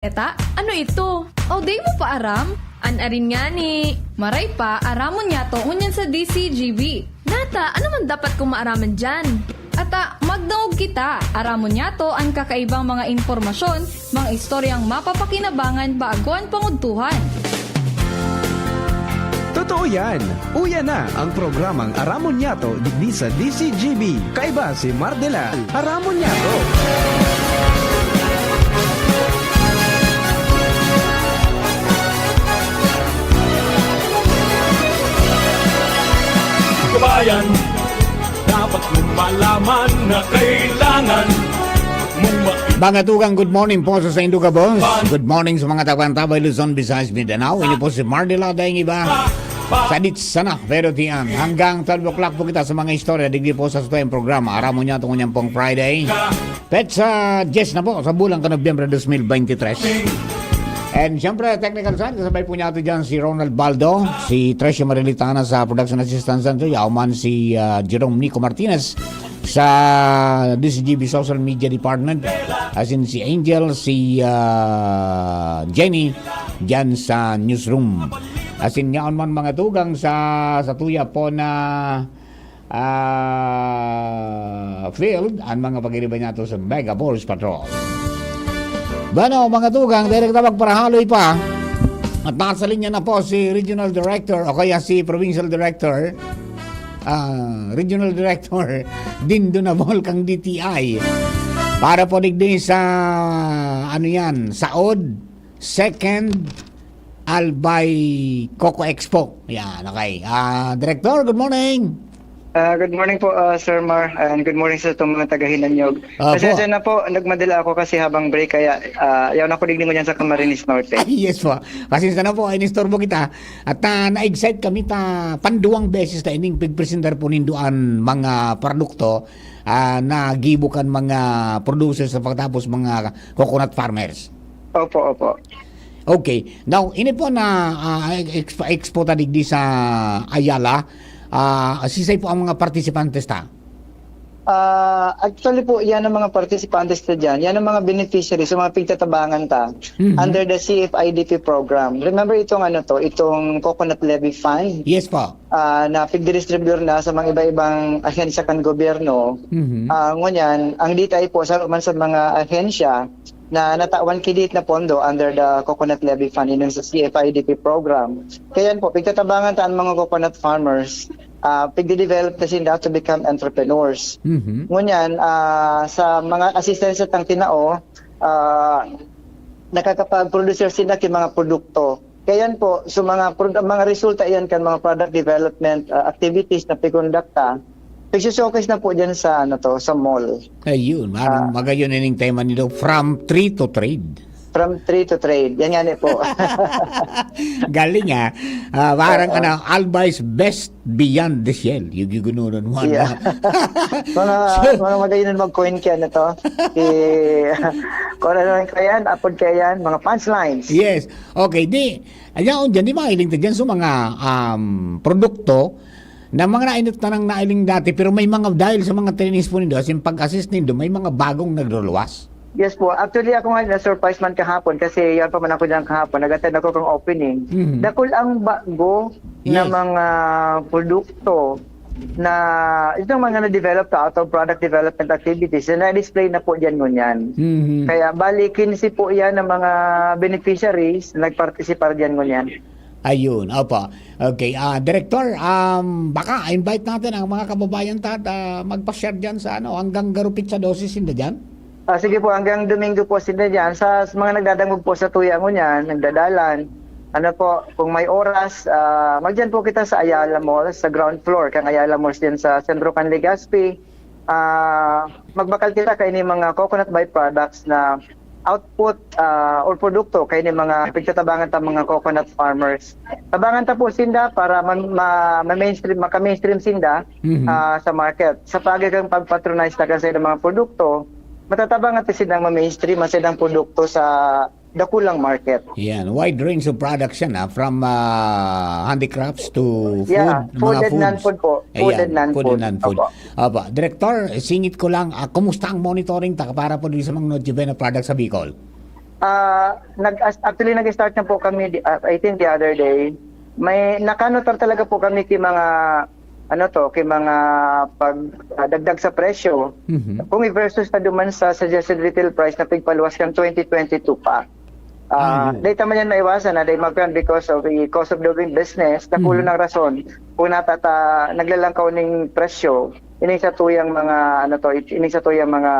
Eta, ano ito? O day mo pa aram? Anarin nga ni. Maray pa, aramon niya to unyan sa DCGB. Nata, ano man dapat kong maaraman dyan? Ata, magdaog kita. Aramon niya to ang kakaibang mga informasyon, mga istoryang mapapakinabangan bago ang pangudtuhan. Totoo yan. Uya na ang programang Aramon Nyato digdi sa DCGB. Kaiba si Mardela. Aramon Nyato. Kabayan, dapat mong malaman na kailangan mong Mga tugang, good morning po sa Induga Boss. Good morning sa mga Tapantabay, Luzon, Visayas, Mindanao. Ini po si Mardela dahil iba. Sadit sana, pero tiyan. Hanggang 12 o'clock po kita sa mga istorya. Digdi po sa tuyang programa. Aramon niya itong kanyang pong Friday. Pet sa Jess na po sa bulang ka Nobyembre 2023. And siyempre, technical side, kasabay po niya ito dyan si Ronald Baldo, si Tresio Marilitana sa production assistance center, Yauman si Jerome Nico Martinez sa DCGB Social Media Department, as in si Angel, si Jenny dyan sa newsroom. As in yaon man mga tugang sa tuya po na field, ang mga pag-iriba niya ito sa Mega Force Patrol. Bueno, mga tugang, direct na magparahaloy pa. At nasa linya na po si Regional Director o kaya si Provincial Director, Regional Director Dindo Nabol kang DTI. Para po digdi sa, ano yan, Saod, Second Albay Coco Expo. Yan, okay. Director, good morning. Good morning po, Sir Mar, and good morning sa itong mga taga-Hinanyog. Pasensya na po, nagmadala ako kasi habang break, kaya yaw na ko digning ko dyan sa Camarines Norte. Yes po. Pasensya na po, inistorbo kita. At na-excite kami panduwang beses na ining pigpresentar po ninduan mga produkto na gibukan mga producers sa pagtapos mga coconut farmers. Opo, opo. Okay. Now, ini po na expo ta digdi sa Ayala. Sisay po ang mga partisipantes ta? Actually po, yan ang mga participantes na dyan. Yan ang mga beneficiaries, mga pigtatabangan ta under the CFIDP program. Remember itong itong Coconut Levy Fund? Yes po. Na pigdistribute na sa mga iba-ibang ahensya kan gobyerno. Ngunyan, ang DTI po sa mga ahensya na natawan kidit na pondo under the Coconut Levy Fund in sa CFIDP program. Kaya po, pigtatabangan taan mga coconut farmers, pigde-develop na sila to become entrepreneurs. Ngunyan, sa mga assistance at ang tinao, nakakapag-producer sila ng mga produkto. Kaya po, so mga resulta yan kan mga product development activities na pigondakta, pag-showcase na po dyan sa, sa mall. Ayun, magayon ining tema nito, from tree to trade. From tree to trade. Yan nga po. Galing parang Albay's best beyond the shell. Yung gununan mo. Yeah. mga magayon mag-coin kaya na to. Kung ano kaya yan, upload kaya yan, mga punchlines. Yes. Okay, ayan dyan, di mailing ta dyan sa mga produkto na mga nainit na nang nailing dati, pero may mga, dahil sa mga trainees po nindo, as in pag-assist nindo, may mga bagong nagluluwas. Yes po. Actually, ako nga na-surprise man kahapon kasi yan pa man ako dyan kahapon. Nag-attend ako kong opening. Dakol ang bago na mga produkto na itong mga na-develop out of product development activities na na-display na po dyan ngunyan. Kaya balikin si po yan ng mga beneficiaries na nagparticipar dyan ngunyan. Ayun, opo. Okay, Director, baka invite natin ang mga kababayan magpa-share dyan sa hanggang garupit sa dosis hindi dyan? Sige po, hanggang Domingo po sila dyan. Sa mga nagdadangog po sa tuya mo niyan, nagdadalan, kung may oras, magdyan po kita sa Ayala Mall, sa ground floor, kang Ayala Mall dyan sa Centro Can Legazpi. Magbakal kita kayo ni mga coconut byproducts na output or produkto kayo ni mga pagtatabangan ta mga coconut farmers. Tabangan ta po sinda para maka-mainstream sinda sa market. Sa pagiging pag-patronize na kasi ng mga produkto, matatabangan ta sinang ma-mainstream ang silang produkto sa dakulang market. Yan, wide range of products yan from handicrafts to food, yeah, food mga and foods. non-food po. Food and non-food. Aba, Director, singit ko lang, kumusta ang monitoring para po din sa mga Noche Buena products sa Bicol? Actually, nag-start na po kami, I think the other day. May nakanotar talaga po kami kay mga kay mga pagdagdag sa presyo. Kung i-versus na duman sa suggested retail price na pigpaluwas kang 2022 pa. Data man yan maiwasan na dahil magkan because of the cost of doing business, napulo ng rason kung naglalangkaw ng presyo, ini sa tuyang mga mga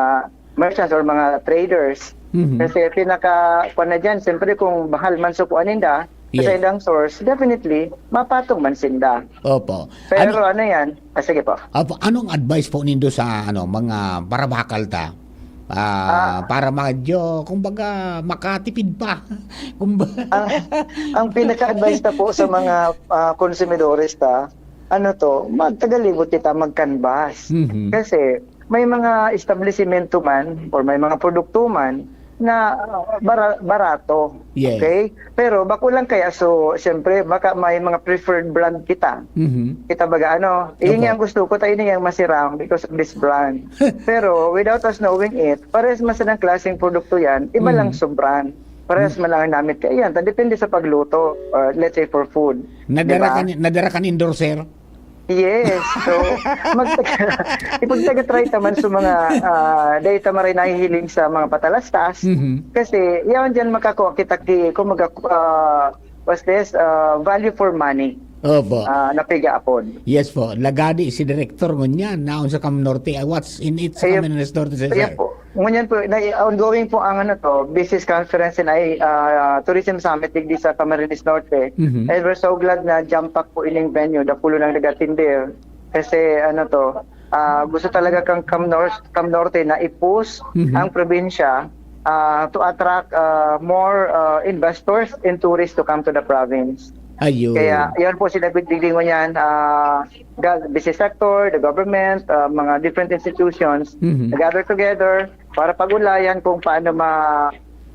merchants or mga traders. Kasi pinaka-kuan na dyan, siyempre kung bahal man sukuan ninda, sa ilang source, definitely, mapatong man sinda. Opo. Pero ano yan? Sige po. Opo, anong advice po nindo sa mga parabakal ta? Para medyo, kumbaga, makatipid pa. Ang pinaka-advice na po sa mga konsumidores magtagalibot kita mag-canvas. Kasi may mga establishmento man or may mga produkto man na barato. Yes. Okay? Pero bako lang kaya, so siyempre baka may mga preferred brand kita. Kita baga yun yung gusto ko, tayo yung masirang because of this brand. Pero without us knowing it, pares mas ng klaseng produkto yan, iba lang sa brand. Pares man lang ang namit kaya yan. Depende sa pagluto, let's say for food. Nadara kan endorser? Yes. So, ipagtaga-try naman sa mga data maray nahihiling sa mga patalastas. Kasi, yan dyan makakuha kita kung what's this? Value for money. Opo. Napiga apod. Yes po. Lagadi si director ngunyan naon sa Cam Norte. What's in it sa Cam Norte, sir? Kaya po. Ngunyan po, ongoing po ang business conference ay tourism summit digdi sa Camarines Norte. And we're so glad na jump pack po ining venue, dapulo ng nagatindir. Kasi gusto talaga kang Cam Norte na i-push ang probinsya to attract more investors and tourists to come to the province. Ayun. Kaya yan po sinabitigling mo yan, business sector, the government, mga different institutions, gather together para pag-ulayan kung paano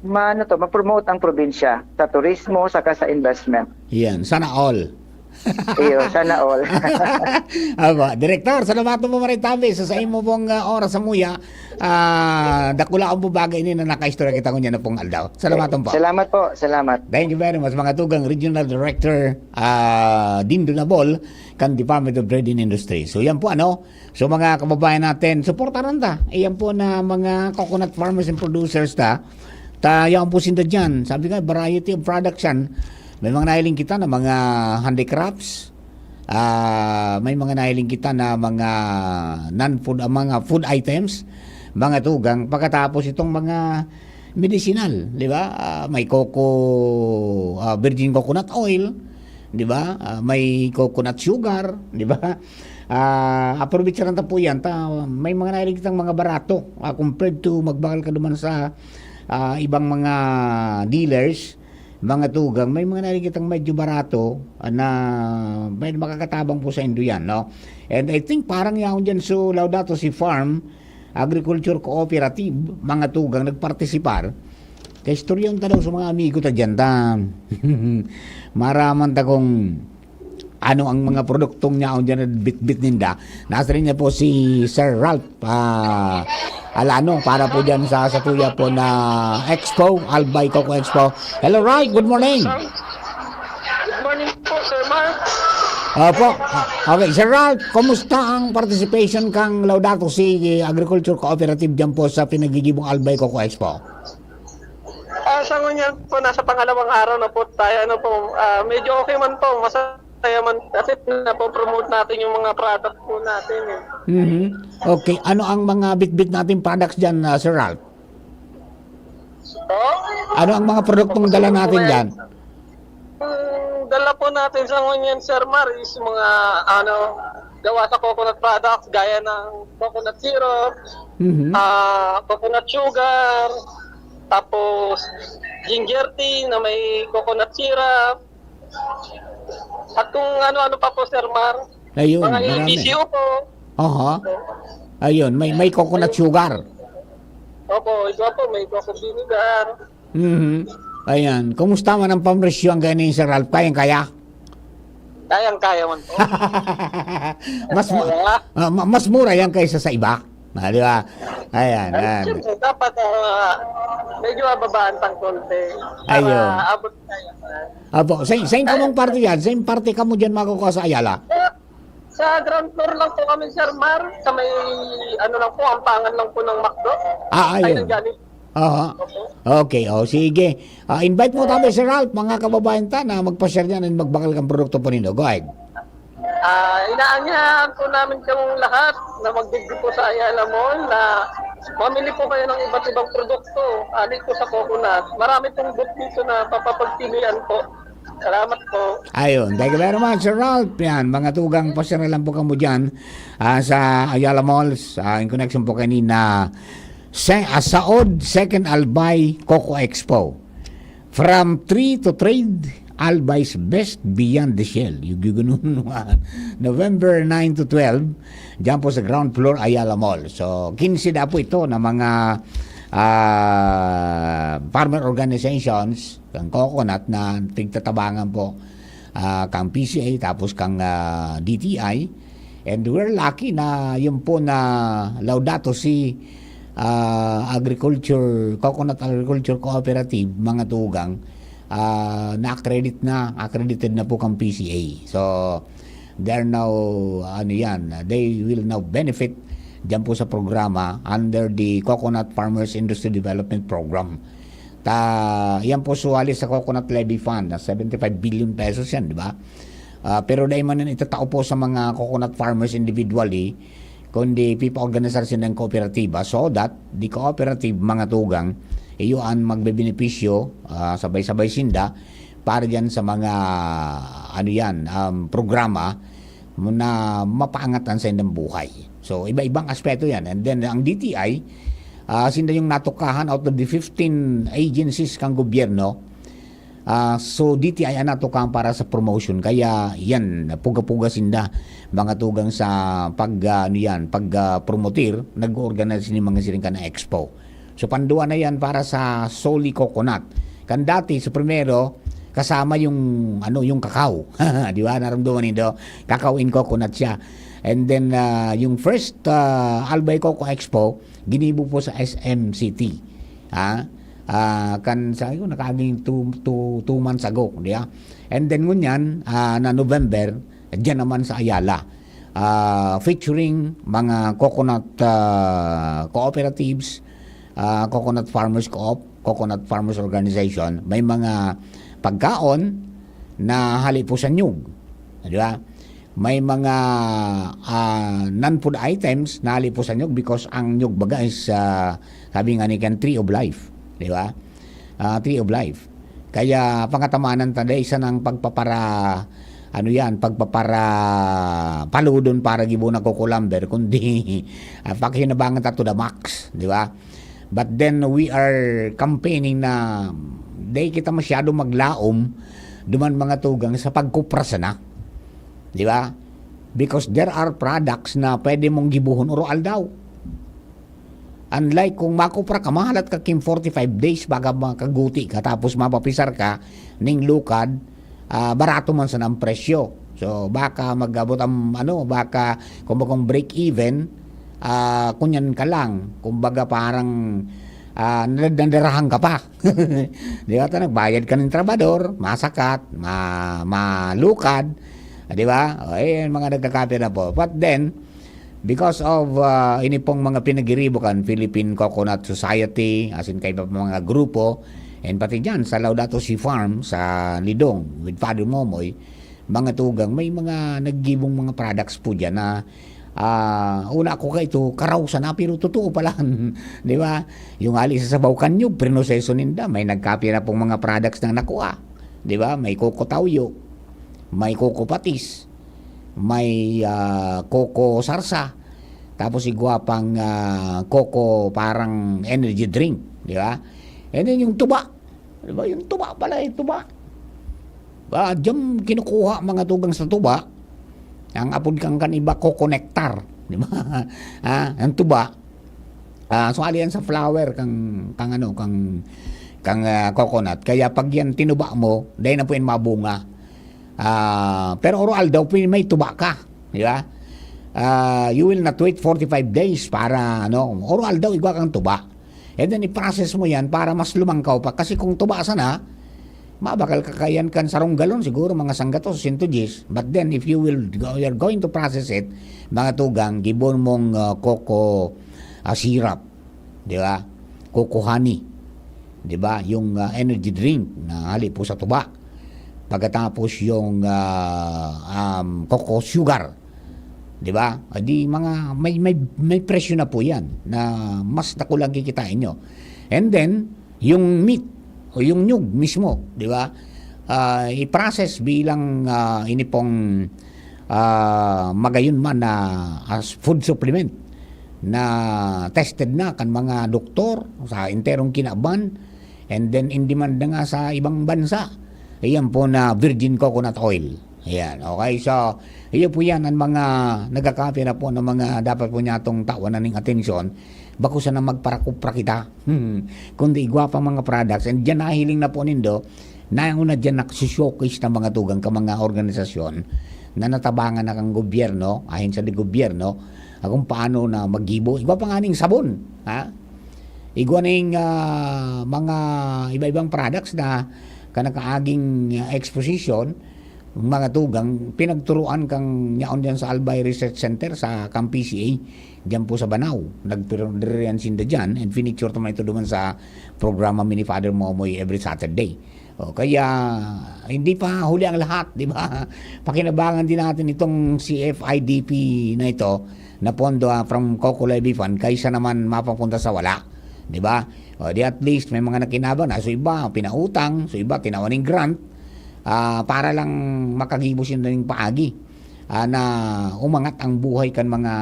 ma-promote ang probinsya sa turismo saka sa investment. Yan, sana all. Iyo, sana all. Aba, Direktor, salamat mo maray tabi sa imo pong oras sa muya. Dakula ang bagay ni na nakaistorya kita kunya na pong aldaw. Salamat po. Salamat po, salamat. Thank you very much mga tugang Regional Director Dindo Nabol kan Department of Trade and Industry. So yan po so mga kababayan natin, suportahan ta. Yan po na mga coconut farmers and producers yan po sinda dyan. Sabi nga, variety of products yan. May mga nahiling kita na mga handicrafts, may mga nahiling kita na mga non-food, mga food items, mga tugang, pagkatapos itong mga medicinal, di ba? May virgin coconut oil, di ba? May coconut sugar, di ba? Aprovechan na po yan. May mga nahiling kitang mga barato compared to magbakal ka duman sa ibang mga dealers, mga tugang, may mga nakikitang medyo barato na may makakatabang po sa indo yan, no? And I think parang yaon dyan so Laudato Si Farm Agriculture Cooperative, mga tugang nagpartisipar. Kaya istorya yung tanong sa mga amigo ta dyan, maraman ta kung ano ang mga produktong niya dyan na bit-bit ninda. Nasa rin niya po si Sir Ralph Alano para po dyan sa tuya po na Expo, Albay Coco Expo. Hello, Ray. Good morning. Good morning po, Sir Mark. Opo. Okay, Sir Ralph, kumusta ang participation kang Laudato Si Agriculture Cooperative dyan po sa pinagigibong Albay Coco Expo? Sa ngunyan po, nasa pangalawang araw na po tayo. Medyo okay man po. Masaya man kasi napopromote natin yung mga product po natin. Okay. Ano ang mga bit-bit natin products dyan, Sir Ralph? Ano ang mga produktong dala natin dyan? Dala po natin sa ngunyan, Sir Mar, is mga gawa sa coconut products gaya ng coconut syrup, coconut sugar, tapos ginger tea na may coconut syrup, at kung ano-ano pa po, Sir Mar. Ayun, mga marami. EBCO po. Ayun, may coconut sugar. Opo, ito po, may coconut vinegar. Ayan, kumusta man ang pamresyo ang ganyan, Sir Ralph? Kayang-kaya? Kayang-kaya man po. Mas mura yan kaysa sa iba? Di ba? Ayan. Siyempre, dapat medyo babaan pang konti. Para Ayun. abot tayo. Apo, sa kamong party yan? Same party ka mo dyan makukuha sa Ayala? Sa ground floor lang po kami, Sir Mar. Sa may, lang po, ampangan lang po ng McDo. Ayun. Ng Jollibee. Aha. Okay, sige. Invite mo tayo, Sir Ralph, mga kababayan ta na magpa-share niyan at magbakal kang produkto po ninyo. Go ahead. Inaanyahan po namin kayong lahat na magdigdi po sa Ayala Mall na mamili po kayo ng iba't ibang produkto. Alit po sa coconut. Marami pong booth dito na papapagpilian po. Salamat po. Ayun, thank you very much, Sir Ralph. Yan, mga tugang pa-share lang po kamo dyan sa Ayala Malls in connection po kanina Saod Second Albay Coco Expo. From tree to trade, Albay's best beyond the shell. Yung November 9 to 12, dyan po sa ground floor Ayala Mall. So, 15 na po ito na mga farmer organizations, kang coconut na tigtatabangan po, kang PCA, tapos kang DTI. And we're lucky na yun po na Laudato Si Coconut Agriculture Cooperative, mga tugang, accredited na po kang PCA. So, they're now, they will now benefit dyan po sa programa under the Coconut Farmers Industry Development Program. Yan po suwali sa Coconut Levy Fund na 75 billion pesos yan, di ba? Pero dahil man itatao po sa mga coconut farmers individually, kundi pipa-organisasyon ng kooperatiba so that the cooperative, mga tugang, iyon magbebenepisyo sabay-sabay sinda para dyan sa mga programa na mapaangatan sa indang buhay. So, iba-ibang aspeto yan. And then, ang DTI, sinda yung natukahan out of the 15 agencies kang gobyerno. So, DTI ang natukahan para sa promotion. Kaya, yan, puga-puga sinda mga tugang sa pag-promotir, nag-organize ni mga siring ka na expo. So, panduan na yan para sa solely coconut. Kan dati, sa primero, kasama yung kakao. Di ba? Naramdaman nito, kakao in coconut siya. And then, yung first Albay Coco Expo, ginibo po sa SMCT. Sabi ko, nakaging 2 months ago. Di ba? And then, ngunyan, na November, dyan naman sa Ayala. Featuring mga coconut cooperatives, Coconut Farmers Co-op, Coconut Farmers Organization. May mga pagkaon na hali po sa nyug. Di ba? May mga non-food items na hali po sa nyug because ang nyug baga is sabi nga ni kan tree of life. Di ba? Tree of life. Kaya pangatamanan tada isa ng paludon para gibo na kukulamber kundi pakinabangan ta to the max. Di ba? But then we are campaigning na di kita masyado maglaom duman mga tugang sa pagkuprasa na. Di ba? Because there are products na pwede mong gibuhon oral daw. Unlike kung makupra ka, mahalat ka kim 45 days baga makaguti ka tapos mapapisar ka ning lukad, barato man sa ng presyo. So baka magabot ang baka kung break even, kunyan ka lang, kumbaga parang nandarahan ka pa. Di ba? Nagbayad ka ng trabador, masakat, malukad, di ba? Mga nagkakape na po. But then, because of ini pong mga pinagiribukan, Philippine Coconut Society, as in kayo mga grupo, and pati dyan sa Laudato Si Farm, sa Lidong, with Father Momoy, mga tugang, may mga naggibong mga products po dyan na una ko ito karawsa na pero totoo pala. Di ba? Yung ali sa sabaw kanyo prinoseso ninda, may nagkapi na pong mga products na nakuha. Di ba? May coco tawyo, may coco patis, may coco sarsa, tapos igwapang coco parang energy drink. Di ba? And then yung tuba. Di ba? Yung tuba pala, yung tuba. Diyan kinukuha mga tugang sa tuba. Ang apod kang iba coco nectar, di ba? Ang tuba. So ali yan sa flower kang coconut. Kaya pag yan tinuba mo, dahil na po yan mabunga. Pero oral daw may tuba ka, di ba? you will not wait 45 days para oral daw igwa kang tuba. And then i-process mo yan para mas lumangkaw pa. Kasi kung tuba sana, mabakal kakayan kan sarong galon siguro mga sanggatos, 100 But then if you're going to process it, mga tugang, gibon mong coco syrup, di ba? Coco honey, di ba? Yung energy drink na hali po sa tuba. Pagkatapos yung coco sugar, di ba? Di mga may presyo na po yan na mas nakulang kikitain nyo. And then yung meat o yung nyug mismo, di ba? I-process bilang inipong magayon man na as food supplement na tested na kan mga doktor sa enterong kinaban, and then in demand na nga sa ibang bansa. Ayan po na virgin coconut oil. Ayan, okay. So, iyo po yan ang mga nagkakape na po ng mga dapat po niya itong tawanan ng atensyon. Bako sa na magparakupra kita. Kundi igwapang mga products. And dyan nahiling na po nindo, na una dyan nakasushowcase ng mga tugang ka mga organisasyon na natabangan na kang gobyerno, ahin sa di gobyerno, kung paano na maggibo. Igwa pa nga ning sabon. Ha? Igwa ning mga iba-ibang products na kanakaaging exposition, mga tugang, pinagturuan kang yaon dyan sa Albay Research Center sa Camp PCA, dyan po sa Banao. Nagpirorian sinda dyan, and finicture naman ito duman sa programa Mini Father Momoy every Saturday. O, kaya, hindi pa huli ang lahat, di ba? Pakinabangan din natin itong CFIDP na ito, na pondo from Coco Levy Fund, kaysa naman mapapunta sa wala, di ba? O, di at least may mga nakinabang na, so iba, pinautang, so iba, tinawaning grant, para lang makagibos yun ng paagi na umangat ang buhay kan mga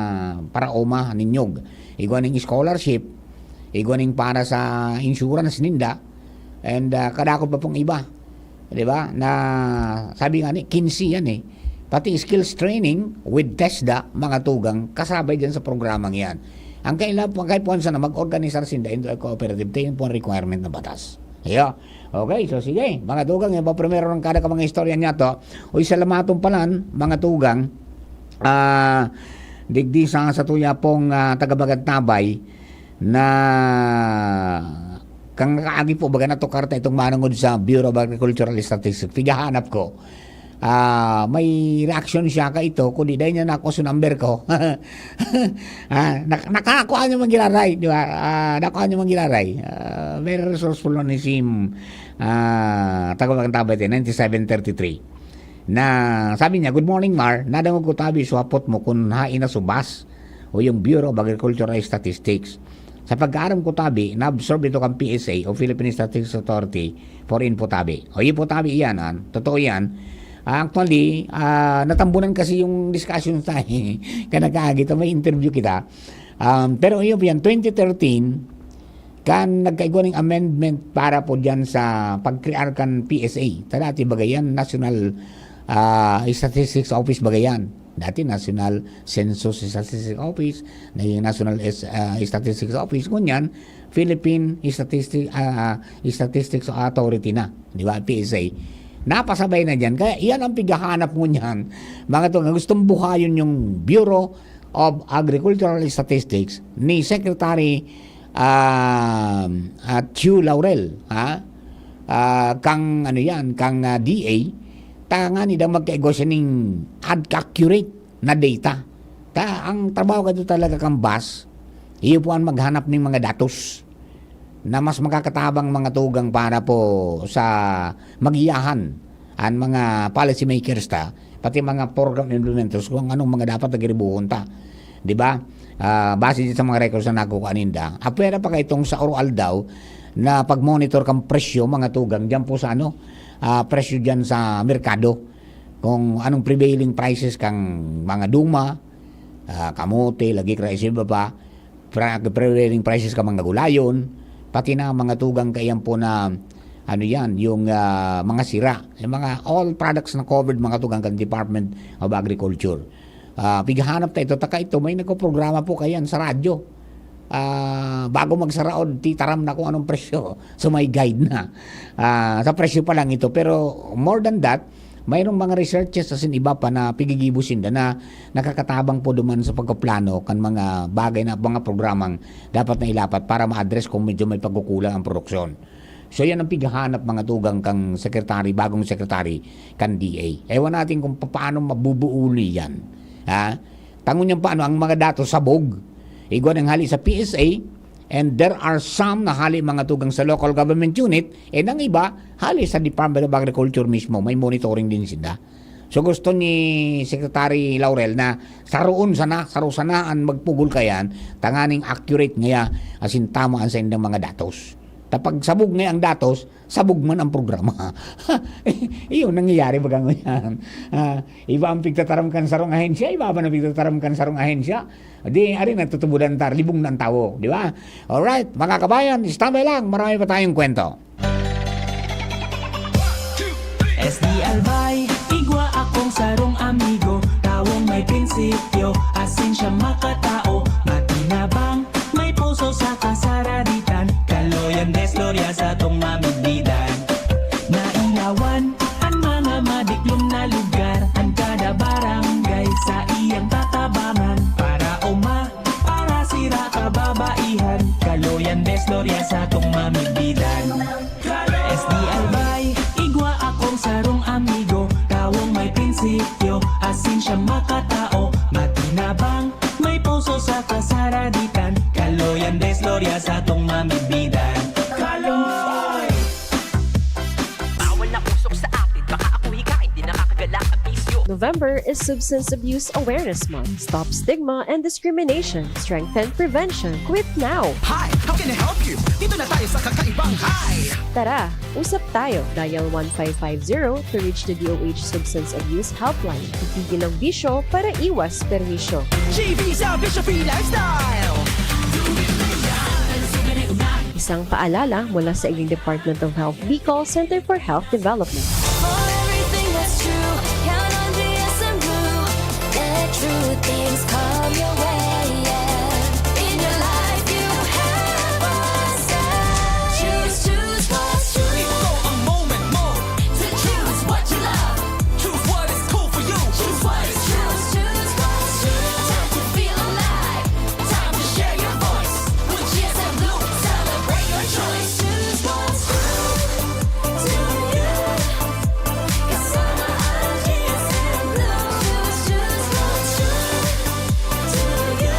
paraoma ninyog. Iguaning scholarship, iguaning para sa insurance ninda, and kadakot pa pong iba. Diba? Na sabi nga ni, 15 yan eh. Pati skills training with TESDA, mga tugang, kasabay dyan sa programang yan. Ang kailangan sa na mag-organisar sinda into a cooperative, tayo po ang requirement na batas. Yeah. Okay, so sige, mga tugang, yung primero ng kada ka mga istorya niya to, o salamatong palan, mga tugang, digdi sa tuya pong tagabagantabay na kang kaagi po, baga na to karta itong manangod sa Bureau of Agricultural Statistics, pigahanap ko. May reaction siya ka ito, kundi dahil niya nakuha sa number ko. Nakakuha niya mangilaray, di ba? Nakakuha niya mangilaray. Very resourceful on his tagapagtabay 9733. Na sabi niya, good morning Mar, nadangog ko tabi suwapot mo kung hain na subas o yung Bureau of Agricultural Statistics. Sa pag-aaram ko tabi, na-absorb ito kang PSA o Philippine Statistics Authority for info tabi. O info tabi yan, totoo yan. Actually, natambunan kasi yung discussion tayo. Kanakaagit, may interview kita. Pero yun yan, 2013, kan nagkaigwa ng amendment para po dyan sa pag-create kan PSA. Dati bagayan, National Statistics Office bagayan. Dati National Census Statistics Office, naging National Statistics Office, kunyan, Philippine Statistics Authority na, di ba, PSA. Napasabay na dyan. Kaya iyan ang pigahanap mo niyan. Mga to, gustong buhayon yung Bureau of Agricultural Statistics ni Secretary Chu Laurel, kang DA, nga nila magkaigo siya ng accurate na data. Ang trabaho ka talaga kang bas, iyo po ang maghanap ng mga datos na mas makakatabang mga tugang para po sa magiyahan ang mga policy makers pati mga program implementers kung anong mga dapat nagiribuhon ta. Diba? Base sa mga records na nakukuha ninda. Apwera pa kaitong sa oral daw na pag-monitor kang presyo mga tugang dyan po sa presyo dyan sa merkado, kung anong prevailing prices kang mga duma, kamote, lagi krisis iba pa, prevailing prices kang mga gulayon, pati na mga tugang kayan po na yung mga sira, yung mga all products na covered mga tugang kan Department of Agriculture. Pighanap tayo, ito, may nagko-programa po kayan sa radyo. Bago magsaraod, titaram na kung anong presyo. So may guide na. Sa presyo pa lang ito. Pero more than that, mayroong mga researches asin iba pa na pigigibusin da na nakakatabang po duman sa pagkaplano kan mga bagay na mga programang dapat na ilapat para ma-address kung medyo may pagkukulang ang produksyon. So yan ang pighahanap mga tugang kang sekretary, bagong sekretary kan DA. Ewan natin kung paano mabubuuli yan. Ha? Tangon yan paano ang mga datos sabog. Igwa ng hali sa PSA, and there are some na hali mga tugang sa local government unit, and ang iba, hali sa Department of Agriculture mismo, may monitoring din sila. So gusto ni Secretary Laurel na sarusanaan magpugol kayan, tanganing accurate ngaya asin tama ang sa indang mga datos. Tapag sabog nga ang datos, sabog man ang programa. Iyon nangyayari bagang yan. Iba ang pigtataram kan sarong ahensya, iba ba na pigtataram kan sarong ahensya? Di, ari nagtutubudan tar, libong ng tao, di ba? Alright, mga kabayan, standby lang, marami pa tayong kwento. SD Albay, igwa akong sarong amigo, tawong may prinsipyo, asin siya makatao, matinabang, may puso sa kasaraditan, kaloyan desloria sa tong mamigdidan. Nailawan, ang mga madiklom na lugar, ang kada barangay sa iyang tatabangan, para sira kababaihan, kaloyan desloria sa tong mamigdidan. SD Albay, igwa akong sarong amigo, tawong may prinsipyo, asin siya makatao, matinabang, may puso sa kasaraditan, kaloyan desloria sa tong mamigdidan. Kaloy! Bawal na usok sa atin, baka ako hikain, di nakakagalak ang bisyo. November is Substance Abuse Awareness Month. Stop stigma and discrimination. Strengthen prevention. Quit now. Hi! How can I help you? Dito na tayo sa kakaibang hi! Tara, usap tayo. Dial 1550 to reach the DOH Substance Abuse Helpline. Itigil ang bisyo para iwas perwisyo. GB sa Bishop Lifestyle! Isang paalala mula sa inyong Department of Health Bicol Center for Health Development. For everything that's true, count on GSM Blue. Let true things come your way, yeah. In your life you have a say. Choose what's true. Ito ang moment mo To choose what you love. Choose what is cool for you Choose what is true. Choose what's true. Time to feel alive. Time to share your voice. With GSM Blue, celebrate your choice. Choose what's true to you. Kasama ang GSM Blue. Choose what's true to you.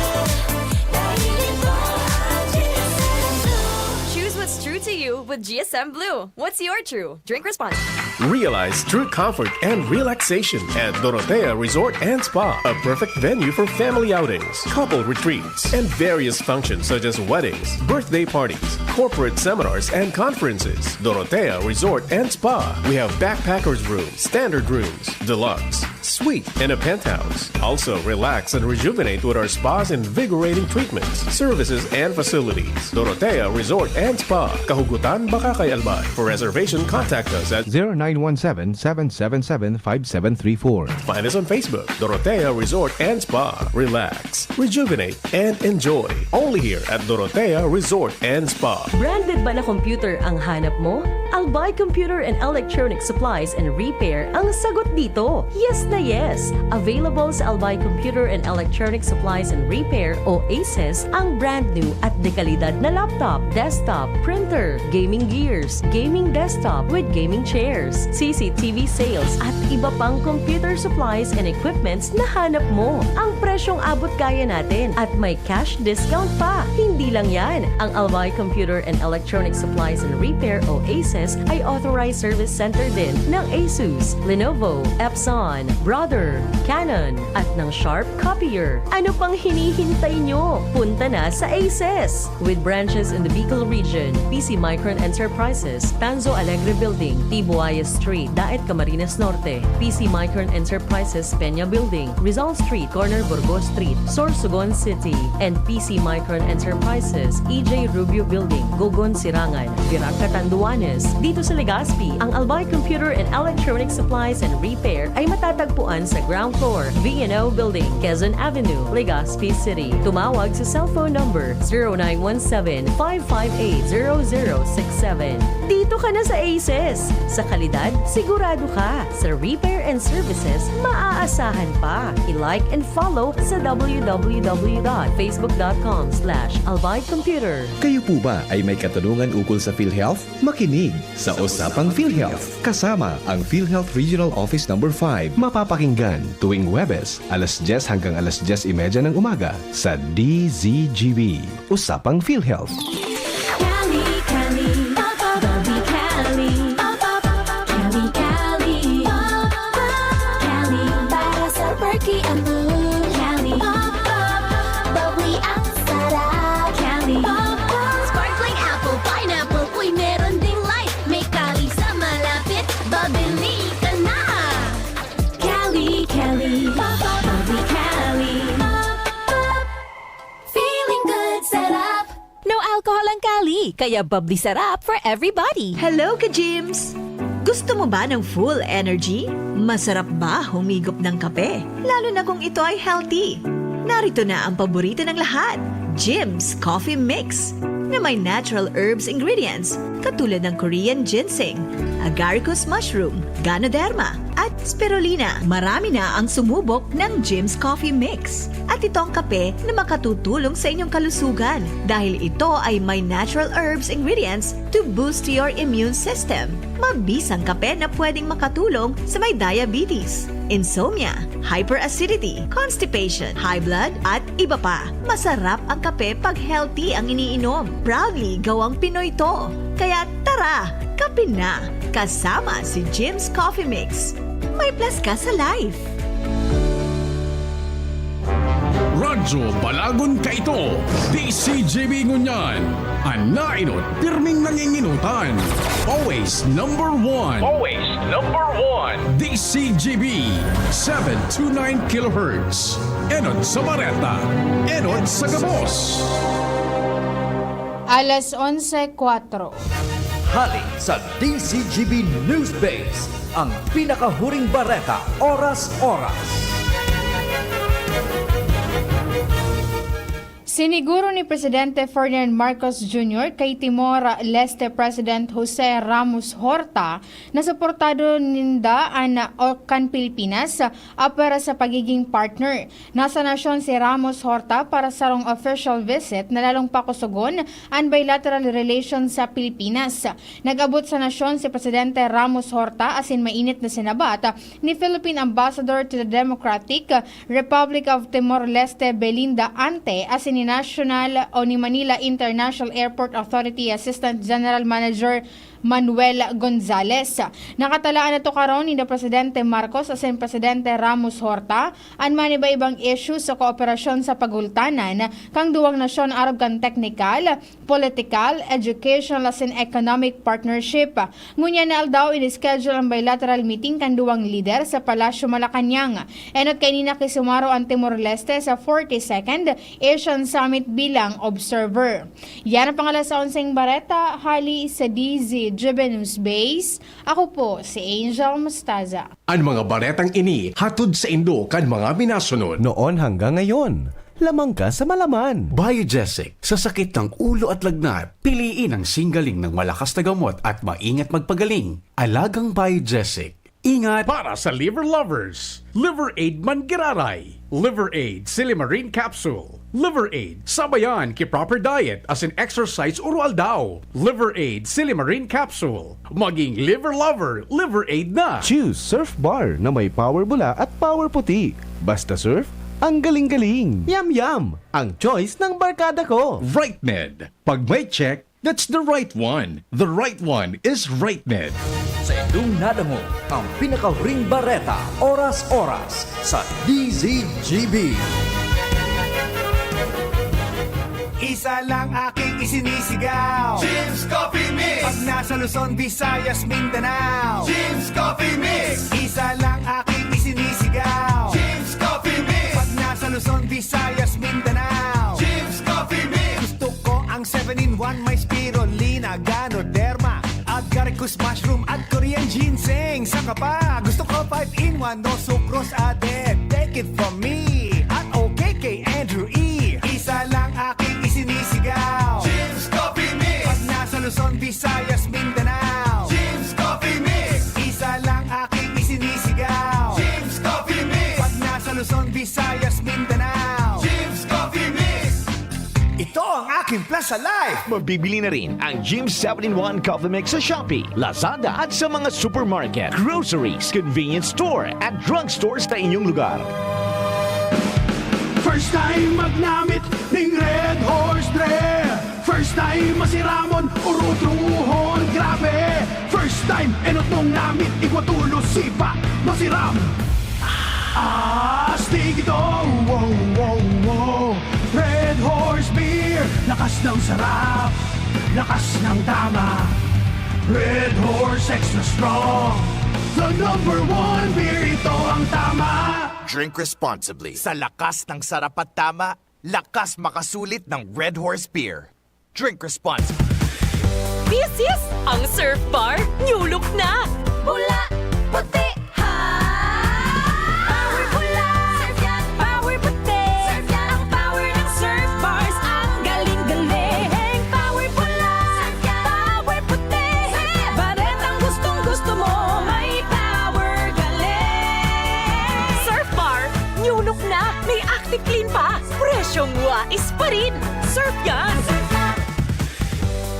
Dahil ito ang GSM Blue. Choose what's true to you with GSM Blue. What's your true? Drink responsibly. Realize true comfort and relaxation at Dorotea Resort and Spa, a perfect venue for family outings, couple retreats, and various functions such as weddings, birthday parties, corporate seminars, and conferences. Dorotea Resort and Spa. We have backpackers rooms, standard rooms, deluxe, suite, and a penthouse. Also, relax and rejuvenate with our spas and invigorating treatments, services, and facilities. Dorotea Resort and Spa, Kahugutan, Bakakay, Albay. For reservation, contact us at 0917-777-5734. Find us on Facebook, Dorotea Resort and Spa. Relax, rejuvenate, and enjoy. Only here at Dorotea Resort and Spa. Branded ba na computer ang hanap mo? Albay Computer and Electronic Supplies and Repair ang sagot dito. Yes na yes! Available sa Albay Computer and Electronic Supplies and Repair o ACES ang brand new at dekalidad na laptop, desktop, printer, gaming gears, gaming desktop with gaming chairs, CCTV sales at iba pang computer supplies and equipments na hanap mo. Ang presyong abot kaya natin at may cash discount pa. Hindi lang yan. Ang Albay Computer and Electronic Supplies and Repair o ACES ay authorized service center din ng ASUS, Lenovo, Epson, Brother, Canon at ng Sharp Copier. Ano pang hinihintay nyo? Punta na sa ACES! With branches in the Bicol region, PC Micron Enterprises, Tanzo Alegre Building, Tibuaya Street, Daet Camarines Norte, PC Micron Enterprises, Peña Building, Rizal Street, Corner Burgos Street, Sorsogon City, and PC Micron Enterprises, EJ Rubio Building, Gogon Sirangan, Virac Catanduanes. Dito sa Legazpi, ang Albay Computer and Electronic Supplies and Repair ay matatagpuan matatagpuan sa ground floor, V&O Building, Quezon Avenue, Legazpi City. Tumawag sa cellphone number 0917-558-0067. Dito ka na sa Aces. Sa kalidad, sigurado ka. Sa repair and services, maaasahan pa. I-like and follow sa www.facebook.com/albaycomputer. Kayo po ba ay may katanungan ukol sa PhilHealth? Makinig sa Usapang PhilHealth. Kasama ang PhilHealth Regional Office No. 5. Mapapakinggan tuwing Huwebes, alas 10 hanggang alas 10:30 ng umaga sa DZGB. Usapang PhilHealth. Cali, Cali, Bobby Cali, Cali, Cali, Cali, para sa perky ang mood. Cali, bubbly ang sarap. Cali, sparkling apple, pineapple, uy meron ding light. May Cali sa malapit, babili ka na. Cali, Cali, Bobby Cali, feeling good, sarap. No alcohol ang Cali, kaya bubbly sarap for everybody. Hello ka-gyms! Gusto mo ba ng full energy? Masarap ba humigop ng kape? Lalo na kung ito ay healthy. Narito na ang paborito ng lahat, Jim's Coffee Mix, na may natural herbs ingredients katulad ng Korean ginseng, agaricus mushroom, ganoderma, at spirulina. Marami na ang sumubok ng Jim's Coffee Mix. At ito ang kape na makatutulong sa inyong kalusugan dahil ito ay may natural herbs ingredients to boost your immune system. Mabisang kape na pwedeng makatulong sa may diabetes, insomnia, hyperacidity, constipation, high blood, at iba pa. Masarap ang kape pag healthy ang iniinom. Proudly gawang Pinoy to. Kaya tara, kape na! Kasama si Jim's Coffee Mix. May plus ka sa life. Radyo Balagon Kaito, DCGB Ngunyan, Anainot, pirming nanginginutan. Always number one. Always number one. DCGB, 729 kHz. Enod sa Bareta, Enod sa Gabos. Alas 11:04. Hali sa DCGB News Base, ang pinakahuring bareta oras-oras. Siniguro ni Presidente Ferdinand Marcos Jr. kay Timor-Leste President Jose Ramos Horta na suportado ninda ang OCAN Pilipinas para sa pagiging partner. Nasa nasyon si Ramos Horta para sa long official visit na lalong pakusugon ang bilateral relations sa Pilipinas. Nag-abot sa nasyon si Presidente Ramos Horta asin mainit na sinabat ni Philippine Ambassador to the Democratic Republic of Timor-Leste Belinda Ante asin ni National o ni Manila International Airport Authority Assistant General Manager Manuel Gonzales. Nakatalaan na to karon ni Presidente Marcos asin Presidente Ramos Horta ang maniba-ibang issue sa kooperasyon sa pagultanan kang duwang nasyon arab kan technical, political, educational asin economic partnership. Ngunya na aldaw in-schedule ang bilateral meeting kan duwang leader sa Palasyo Malacañang. Enot kay nina kisumaro ang Timor-Leste sa 42nd Asian Summit bilang observer. Yan ang pangalan sa onseng bareta, hali sa DZ News Base. Ako po si Angel Mustaza. Ang mga baretang ini hatod sa Indo kan mga minasunod. Noon hanggang ngayon, lamang ka sa malaman. Biogesic, sa sakit ng ulo at lagnat, piliin ang singgaling ng malakas na gamot at maingat magpagaling. Alagang Biogesic. Ingat! Para sa liver lovers, Liver Aid Mangiraray, Liver Aid Silimarine Capsule, Liver Aid sabayan ki proper diet as in exercise urual daw. Liver Aid Silimarine Capsule, maging liver lover, Liver Aid na. Choose Surf Bar na may power bula at power puti. Basta surf, ang galing-galing. Yum-yum! Ang choice ng barkada ko. RightMed. Pag may check, that's the right one. The right one is RightMed. Sa inyong nadamo, ang pinakahuring bareta oras-oras sa DZGB. Isa lang aking isinisigaw, Jim's Coffee Mix. Pag nasa Luzon, Visayas, Mindanao, Jim's Coffee Mix. Isa lang aking isinisigaw, Jim's Coffee Mix. Pag nasa Luzon, Visayas, Mindanao, Jim's Coffee Mix. Gusto ko ang 7-in-1, may spirulina, ganoderma, agaricus mushroom at Korean ginseng. Saka pa, gusto ko pa 5-in-1, no sucrose added. Take it from me, at okay kay Andrew E. Isa lang aking isinisigaw, Jim's Coffee Mix. Pag nasa Luzon, Visayas, Mindanao, Jim's Coffee Mix. Isa lang aking isinisigaw, Jim's Coffee Mix. Pag nasa Luzon, Visayas, Mindanao, Jim's Coffee Mix. Ito ang aking plus sa life. Mabibili na rin ang Jim 7-in-1 Coffee Mix sa Shopee, Lazada at sa mga supermarket, groceries, convenience store at drugstores na inyong lugar. First time magnamit ng Red Horse Dre. First time masiramon, urutruhon, grabe. First time enot nung namit, igwatulo sipa, masiram. Astig ito, wow, wow, wow. Red Horse Beer, lakas ng sarap, lakas ng tama. Red Horse Extra Strong, the #1 beer, ito ang tama. Drink responsibly. Sa lakas ng sarap at tama, lakas makasulit ng Red Horse Beer. Drink responsibly. This is ang Surf Bar New Look na! Bula, puti, ha! Power bula, surf yan, power puti. Surf yan, ang power ng surf bars, ang galing-galing. Power bula, surf yan, power puti. Baretang gustong-gusto mo, may power galing. Surf Bar New Look na! May active clean pa! Presyong wais pa rin! Surf yan!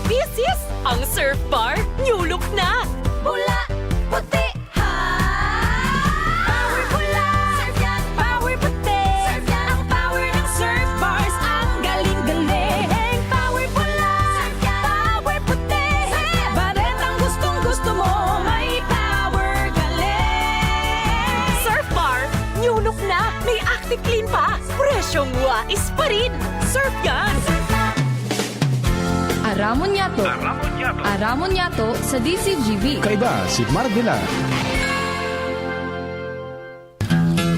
This is ang Surf Bar New Look na! Bula, puti, ha! Power bula, surf yan, power puti. Surf yan, ang power ng surf bars, ang galing-galing. Power bula, surf yan, power puti. Baretang gustong-gusto mo, may power galing. Surf Bar New Look na! May active clean pa! Presyong wais pa rin! Surf yan! Aramon Yato. Aramon Yato sa DCGB. Kaiba si Mardila.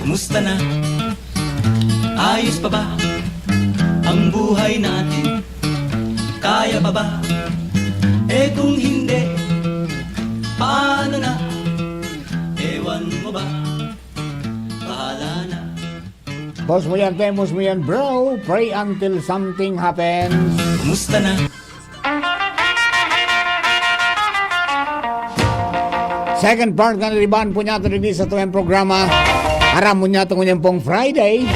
Kumusta na? Ayos pa ba ang buhay natin? Kaya pa ba? Eh kung hindi, paano na? Ewan mo ba? Bahala na. Boss mo yan, famous mo yan, bro. Pray until something happens. Kumusta na? Second part nga nariban po niya ito rin sa tuwing programa. Aram mo niya ito ngayon pong Friday.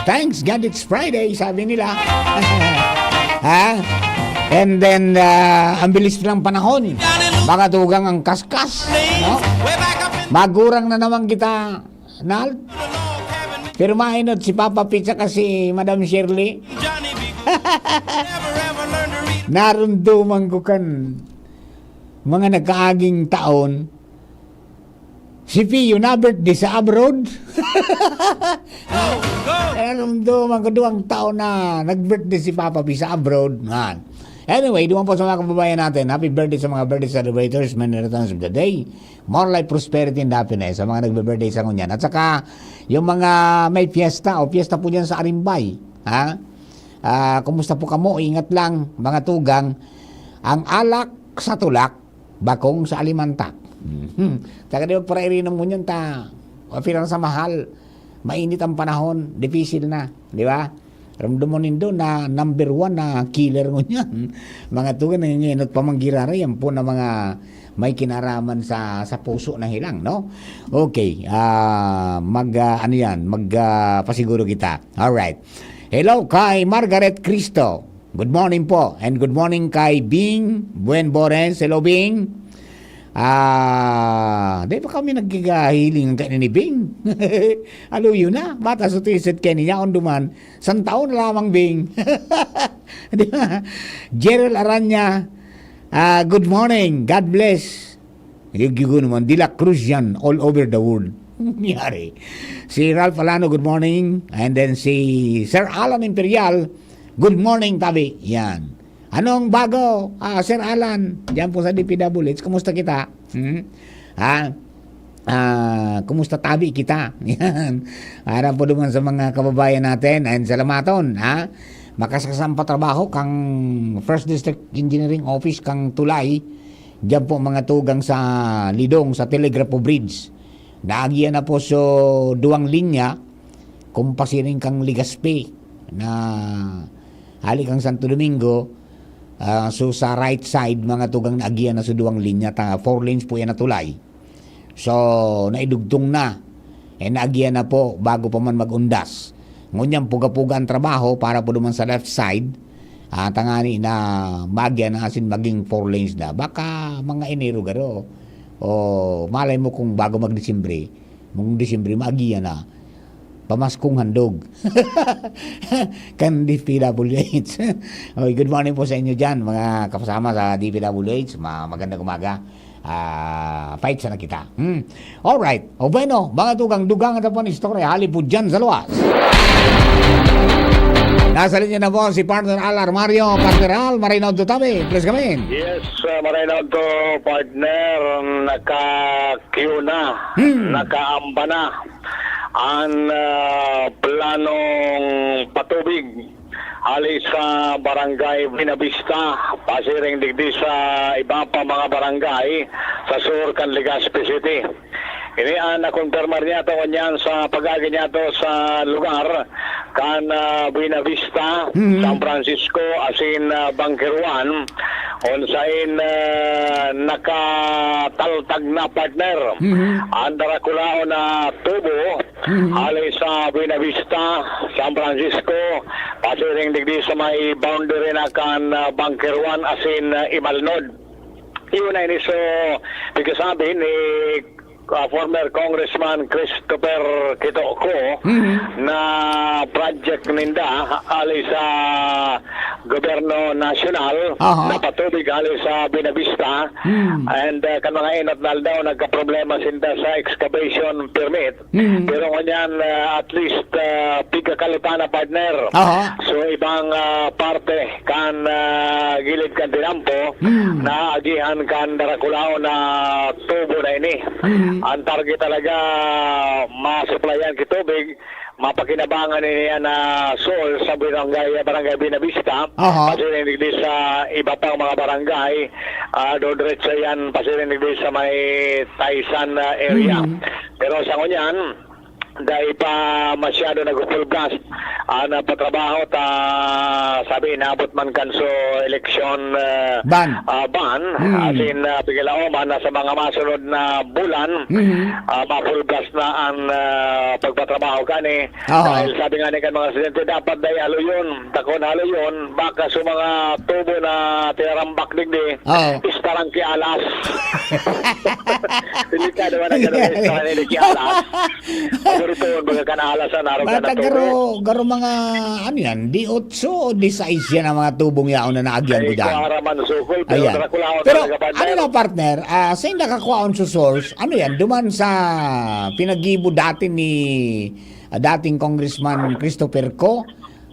Thanks God it's Friday, sabi nila. Ha? And then, ang bilis ng panahon. Baka tugang ang kaskas. No? Magurang na naman kita, Nal. Pero mainot si Papa Pizza kasi Madam Shirley. Narumduman ko kan mga nagkaaging taon, si Pio na birthday sa abroad. Narumduman ko doang taon na nag-birthday si Papa P sa abroad. Anyway, duman po sa mga kababayan natin, happy birthday sa mga birthday celebrators, many returns of the day, more life, prosperity, and happiness sa mga nagbe-birthday sa kunyan. At saka, yung mga may fiesta o fiesta po dyan sa Arimbay, ha? Kumusta po kamo? Ingat lang, mga tugang. Ang alak sa tulak, bakong sa alimantak. Taka di para irinom mo yun ta. Pirang sa mahal. Mainit ang panahon. Difficile na. Di ba? Ramdamonin doon na number 1 na killer mo yan. Mga tugan nanginginot pa manggirara. Yan po na mga may kinaraman sa puso na hilang. No? Okay. Pasiguro kita. Alright. Hello kay Margaret Cristo. Good morning po. And good morning kay Bing Buen Bores. Hello, Bing. Di ba kami nagkigahiling kay ni Bing? Alo yun na. Bata sa tisit kay niya on duman. San taon na lamang, Bing. Di ba? Gerald Aranya. Good morning. God bless. Gigo naman. De La Cruz yan. All over the world. Yari. Si Ralph Alano, good morning. And then si Sir Alan Imperial, good morning, tabi. Yan. Anong bago? Sir Alan, diyan po sa DPWH. Kumusta kita? Kumusta tabi kita? Yan. Aram po naman sa mga kababayan natin. And salamaton. Makasasang patrabaho kang First District Engineering Office kang Tulay. Diyan po mga tugang sa Lidong, sa Telegraph Bridge. Naagian na po so duwang linya kung pasiring kang Legazpi na halik kang Santo Domingo. So sa right side mga tugang naagian na sa duwang linya, 4 lanes po yan na tulay. So naidugtong na. Naagian na po bago pa man magundas. Ngunyan puga-puga ang trabaho para po naman sa left side. Tangani na magyan na asin maging 4 lanes na. Baka mga Enero garo. O malay mo kung bago mag-Disyembre, mong Disyembre magiyan na. Pamaskong handog. Kan DPWH. Okay, good morning po sa inyo dyan, mga kasama sa DPWH. Magandang umaga. Fight sana kita. Alright. O bueno, mga tugang dugang at po ng istorya. Hali po dyan sa luwas. Nasa linya na po si partner Al Armario. Partner Al, Marinaud Dutabe. Please come in. Yes, Marinaud to partner. Naka-queue na. Nakaamba na ang planong patubig ali sa barangay Binavista, pasiring digdi sa iba pa mga barangay sa Sur kan Legazpi City. Ini na-confirmar niya to kanyan sa pag-agi niya to sa lugar kan Buenavista, San Francisco, asin Bunker 1, on sain nakataltag na partner. Andara kulao na tubo, ali sa Buenavista, San Francisco, pasiring digdi sa may boundary na kan Bunker 1, asin Imalnod. Iyon ay niso, bigkasabi ni former Congressman Christopher Kitoko na project ninda ali sa gobyerno nasyonal na patubig ali sa Buenavista and kan mga inot na daw nagka-problema sinda sa excavation permit pero kanyan at least pigkakalita na partner so ibang parte kan gilid kan tinampo na agihan kan darakulao na tubo na ini. Ang target talaga masuplayan kitubig, mapakinabangan niya na sol sa barangay Buenavista, pasirinig di sa iba pang mga barangay, do-diretso yan pasirinig di sa may Taisan area. Pero sa kunyan, dahil pa masyado nag-full blast na patrabaho sabi inabot man kanso eleksyon ban asin bigla man sa mga masunod na bulan ma-full blast na ang pagpatrabaho kani dahil sabi nga ni kan mga residente dapat dahil halo yun takon halo yun baka sa mga tubo na tinarambak digdi istarang kialas delikado na gano'n istarang kialas Paguritoon, mga kanaalasan, araw ka na tubo. Garo mga, ano yan, di 8 o di 6 yan ang mga tubong yaon na naagyan ko dyan. Ay, kuharaman sukol, pero nakulaon pero, talaga partner. ano na partner, sa yung nakakuhaon sa source, ano yan, duman sa pinagibo dati ni dating Congressman Christopher Ko,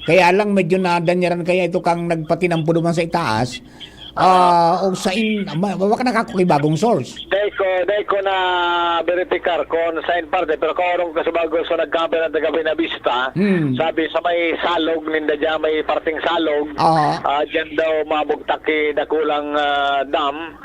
kaya lang medyo nadanyaran kaya ito kang nagpatinampo duman sa itaas, o sa baka nakakukibagong source. Dahil ko na verifikar kung sa parte, pero kung sa bago so nagkampi ng taga Buenavista, sabi sa may salog, ninda dyan may parting salog, dyan daw mabugtaki na kulang dam,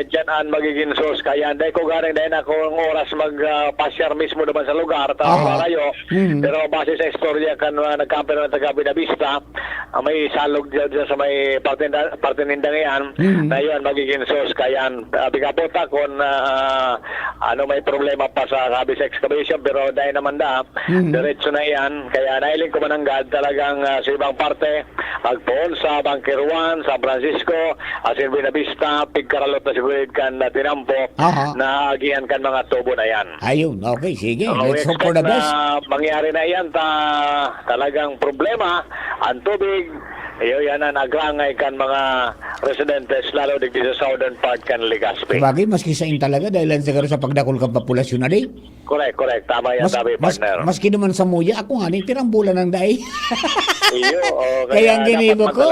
dyan ang magiging source. Kaya dahil ko garing dahil na kung oras magpasyar mismo naman sa lugar, tayo, pero base sa istorya kan nagkampi ng taga Buenavista, may salog dyan sa may parte ninda ngayon, na yun magiging source. Kaya bigapota kung ano may problema pa sa sabi sa excavation, pero dahil naman diretso na yan. Kaya nailing ko mananggad talagang sa ibang parte, agpoon sa Bunker 1, San Francisco, asin Buenavista, pigkaralot na sigurid kan na tinampo, na agihan kan mga tubo na yan. Ayun, okay, sige. Let's hope for the best. Mangyari na yan, talagang problema, ang tubig, yan na nagrangay kan mga residentes, lalo digdi sa southern part kan Legazpi. Sabagay, maski sa talaga, dahil lang siguro sa pagdakol kang populasyon na din. Correct. Tama yan, sabi partner. Maski naman sa muya, ako nga, tirang bulan ng dahi. Iyo, kaya ang ginibo ko,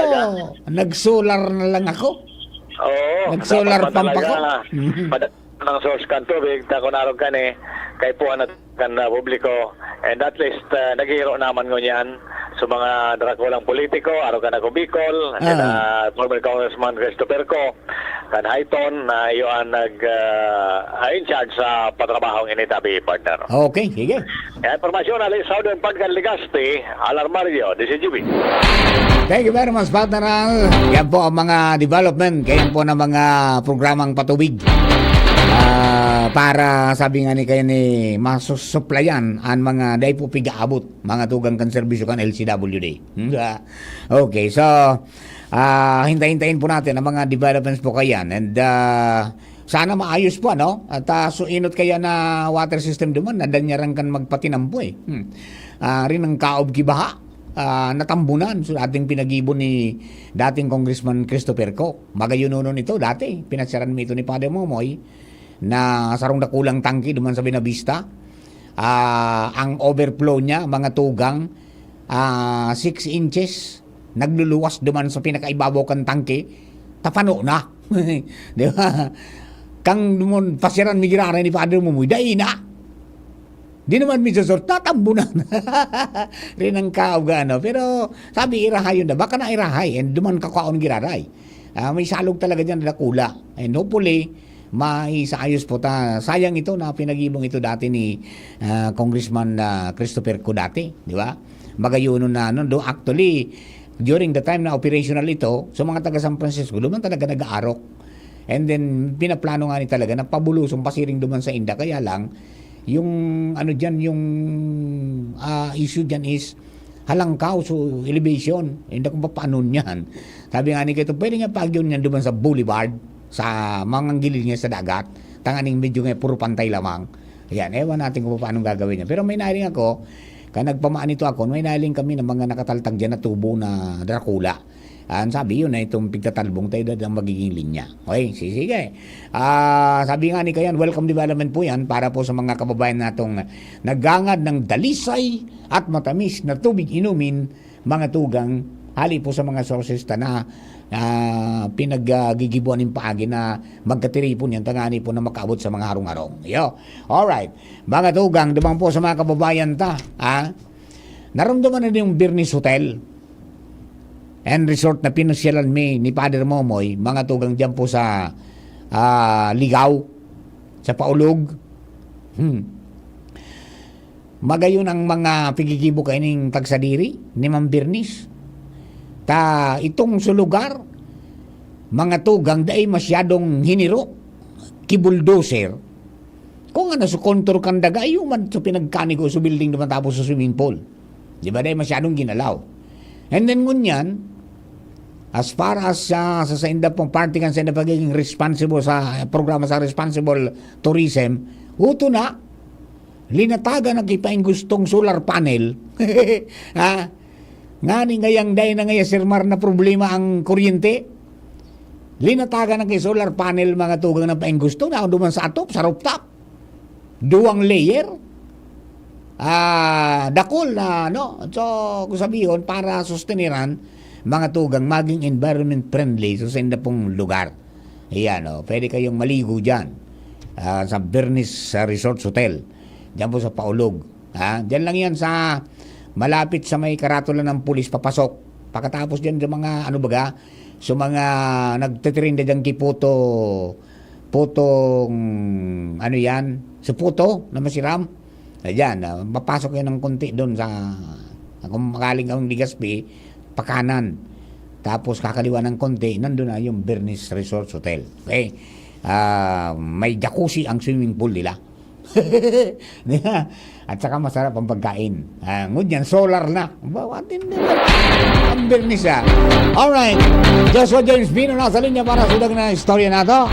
nag-solar na lang ako. Nag-solar pump ako. Ng source kan tubig, takunarog kan kay puan at kan publiko, and at least naghihiro naman ngunyan sa mga drakulang politiko, araw ka na ko Bicol, former Congressman Christopher Ko, kan Hayton, na iyon in charge sa patrabahong initabi, partner. Okay, sige. Informasyon alay Southern Pagkan Legazpi, Alarmario, DCGB. Thank you very much, partner Al. Yan po ang mga development, kaya po ng mga programang patubig. Para sabi nga ni kayo ni masusuplayan ang mga day po pigaabot mga tugang kan serbisyo kan LCWD. Okay, so hintay-hintayin po natin ang mga developments po kayan, and sana maayos po, no? At suinot kaya na water system duman na danyaran kan magpatinampo rin ang kaob kibaha. Natambunan so ating pinag-ibon ni dating Congressman Christopher Ko. Magayununon ito dati. Pinasyaran mo ito ni Padre Momoy na sarong dakulang tangke duman sa Binavista. Ang overflow niya, mga tugang, 6 inches. Nagluluwas duman sa pinakaibabaw kan tangke. Tapano na. Di ba? Kang dumon pasyaran mi girara ni Padre Momoy, dai na. Di naman mi susort, tatambunan. Rin ang kaugano. Pero sabi, irahay yun na. Baka na irahay. And duman kakaon giraray. May salog talaga dyan na kula. And hopefully, maisaayos po ta. Sayang ito na pinag-ibong ito dati ni Congressman Christopher Ko dati. Di ba? Magayuno na. No? Actually, during the time na operational ito, sa mga taga San Francisco, duman talaga nag-aarok. And then, pinaplano nga ni talaga na pabulusong pasiring duman sa Inda. Kaya lang, yung ano dyan, yung issue dyan is halangkaw, so elevation. Hindi ko pa paano niyan. Sabi nga ni Kito, pwede nga pagyon niyan duman sa boulevard, sa mga gilid niya sa dagat. Tanganing medyo nga puro pantay lamang. Ayan, ewan natin kung paano gagawin niya. Pero may naling ako, kaya nagpamaan ito ako, may naling kami ng mga nakataltag dyan na tubo na Dracula. Sabi yun na itong pigtatalbong tayo ang magiging linya. Okay, sige. Sabi nga ni Kayan, welcome development po yan para po sa mga kababayan natong naggangad ng dalisay at matamis na tubig inumin, mga tugang, hali po sa mga sources na pinaggigibuan ng paagi na magkatiripon yan, tangani po na makaabot sa mga harong-harong. Yo. Alright. Mga tugang, dumang po sa mga kababayan naramdaman na din yung Bernice Hotel and resort na pinasyalan ni Padre Momoy, mga tugang dyan po sa Ligaw, sa Paulog. Magayon ang mga pigigibo kayo ng tagsadiri ni Ma'am Bernice. Itong sa lugar, mga tugang dahi masyadong hiniro, kibuldoser. Kung ano sa kontor kang daga, man sa pinagkani ko sa building naman tapos sa swimming pool. Di ba dahi masyadong ginalaw? And then ngunyan, as far as sa inda pong party kan sa inda pagiging responsible sa programa sa responsible tourism, uto na, linataga na kipaing gustong solar panel. Nga ni ngayang day na ngaya sirmar na problema ang kuryente. Linataga na kay solar panel mga tugang na paing gusto na duman sa atop, sa rooftop. 2 layer. Dakol na, no? So, kung sabihin, para susteniran mga tugang maging environment friendly sa inda pong lugar. Ayan, pwede kayong maligo dyan sa Bernice Resort Hotel. Diyan po sa Paulog. Diyan lang yan sa malapit sa may karatula ng pulis papasok. Pagkatapos dyan sa mga sa mga nagtitirinda dyan kay Putong sa Puto na masiram. Ayan, mapasok yan ng konti doon sa kung makaling ang Legazpi, pakanan. Tapos kakaliwa ng konti, nandun na yung Bernice Resort Hotel. Okay? May jacuzzi ang swimming pool nila. At saka masarap ang pagkain. Ngunyan, solar na. Bawatin na. Ang Bernice Alright. Joshua James Bino na sa linya para sudag na istorya na to.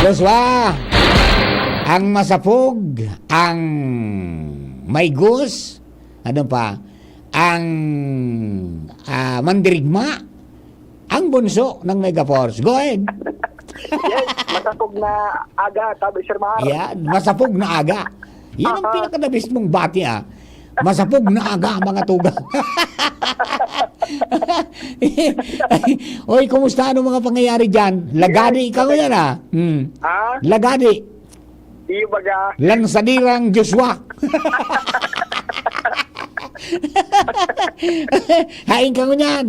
Joshua, ang masapog, ang may gus, ang mandirigma, ang bunso ng Megaforce. Go ahead. Yes, masapog na aga, sabi Sir Mar. Yan, masapog na aga. Yan ang pinakadabis mong bati Masapog na aga, mga tugang. Oy, kumusta ano mga pangyayari dyan? Lagadi ikaw yan Lagadi. Iyo baga. Lansadirang Joshua. Hain ka mo niyan.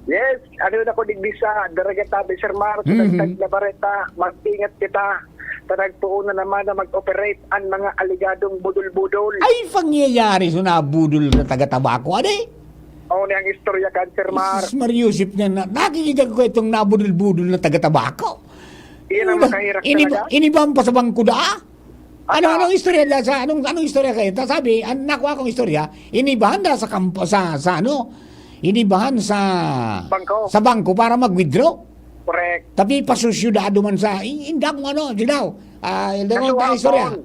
Yes, ano na ko digdi sa Daragatabi, Sir Mar, sa Nabareta, mag-ingat kita. Tanagtuon na naman na mag-operate ang mga aligadong budol-budol. Ay, pangyayari so nabudol na taga-tabako. Ade? O ang istorya kan, Sir Mar. Sus Mariusip na nakikita ko itong nabudol-budol na taga-tabako. Iyan ang makahirap talaga. Inibang pa sa bangko da? Anong istorya da sa anong istorya kayo? Sabi, nakuha kong istorya, inibahan da sa kampo sa ano? Inibahan sa bangko para mag-withdraw. Correct. Tapi pasusyudado man sa indang ano, dilaw. Indang ang istorya.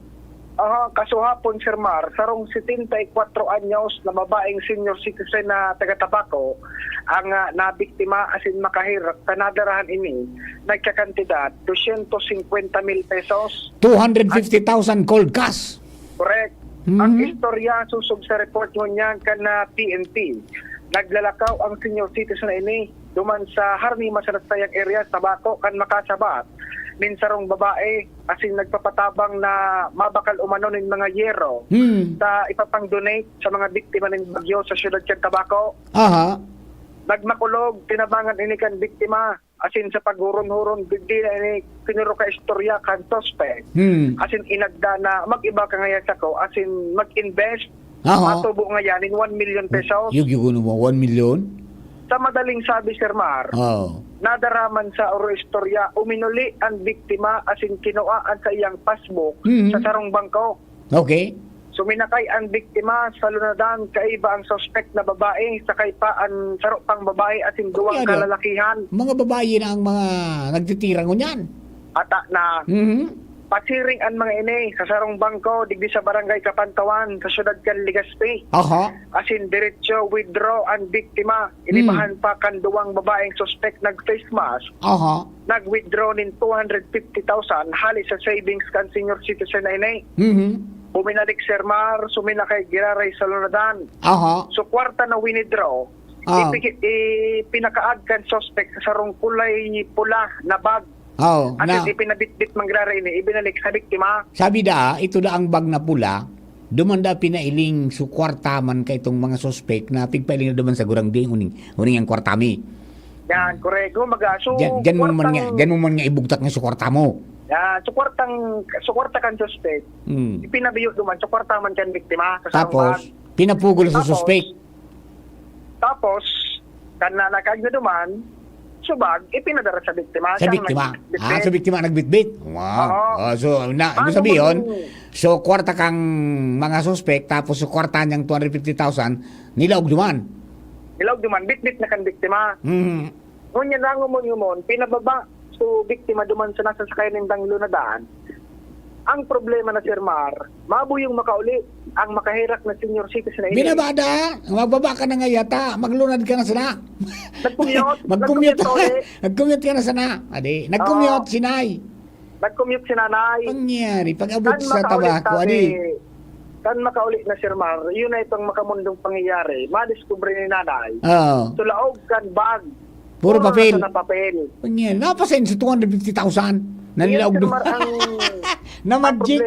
Kasuhapon, Sir Mar, sarong 74 anyos na babaeng senior citizen na taga-Tabaco ang nabiktima asin makahirap kanadarahan ini nagkakantidad 250,000 pesos. 250,000 cold cash. Correct. Ang istorya susog sa report mo niyan kana PNP. Naglalakaw ang senior citizen na ini duman sa Harni Masarastayang area sa Tabaco kan makasabat. Minsarong babae asin nagpapatabang na mabakal umano ng mga yero sa ipapang-donate sa mga biktima ng bagyo sa siyudad ng Tabaco. Aha. Nagmakulog, tinabangan ini kan biktima asin sa paghuron-huron digdi na ini pinuro ka istorya kan suspect. Asin inagda na mag-iba ka ngayon sa ko asin mag-invest matubo ngayon in 1 million pesos. Yung mo 1 million? Sa madaling sabi, Sir Mar, nadaraman sa oro istorya, uminuli ang biktima asin kinuhaan sa iyang passbook sa sarong bangko. Okay. Suminakay ang biktima sa lunadan, kaiba ang suspect na babae, sakay pa ang sarong pang babae asin duwang kalalakihan. Mga babae na ang mga nagtitirang ko niyan. Ata na. Pasiring ang mga ini sa sarong bangko digdi sa barangay Kapantawan sa syudad kan Legazpi. Asin diretso withdraw ang biktima. Inibahan pa kan duwang babaeng suspect nag-face mask. Nag-withdraw nin 250,000 halis sa savings kan senior citizen na ini. Buminalik Sir Mar, suminakay giraray sa lunadan. So kwarta na withdraw. Pinakaad kan suspect sa sarong kulay pula na bag. At ipinabitbit mangrara ini, ibinalik sa biktima. Sabi da, ito da ang bag na pula, dumanda pinailing su kwartaman kay itong mga suspect na pigpailing na duman sa gurang ding uning ang kwartami. Yan, correct. So, Diyan mo man nga ibugtak nga su kwarta mo. Su kwarta kan suspect, ipinabiyo duman, su kwarta man kan biktima. Tapos, pinapugol sa suspect. Tapos, kan nakagyo duman, subag, ipinadara sa biktima. Sa biktima? Sa biktima nagbitbit? Wow. So, ibig sabihin, so kwarta kang mga suspect, tapos so kwarta niyang 250,000, nilaog duman? Nilaog duman, bitbit na kan biktima. Ngunyan lang umon, pinababa, so biktima duman sa nasa sakay nindang lunadaan. Ang problema na Sir Mar, mabuyong makauli ang makahirak na senior citizen na ini. Binabada, magbaba ka na nga yata, maglunad ka na sana. Nag-commute ka na sana. Adi, nag-commute si Nay. Nag-commute si Nanay. Pangyari, pag-abot sa Tabaco, adi. Kan makaulit na Sir Mar, yun na itong makamundong pangyayari. Madiskubre ni Nanay. Tulaog kan bag. Puro papel. Na papel. Pangyari, napasin sa 250,000. Nanilaog doon. Na magic.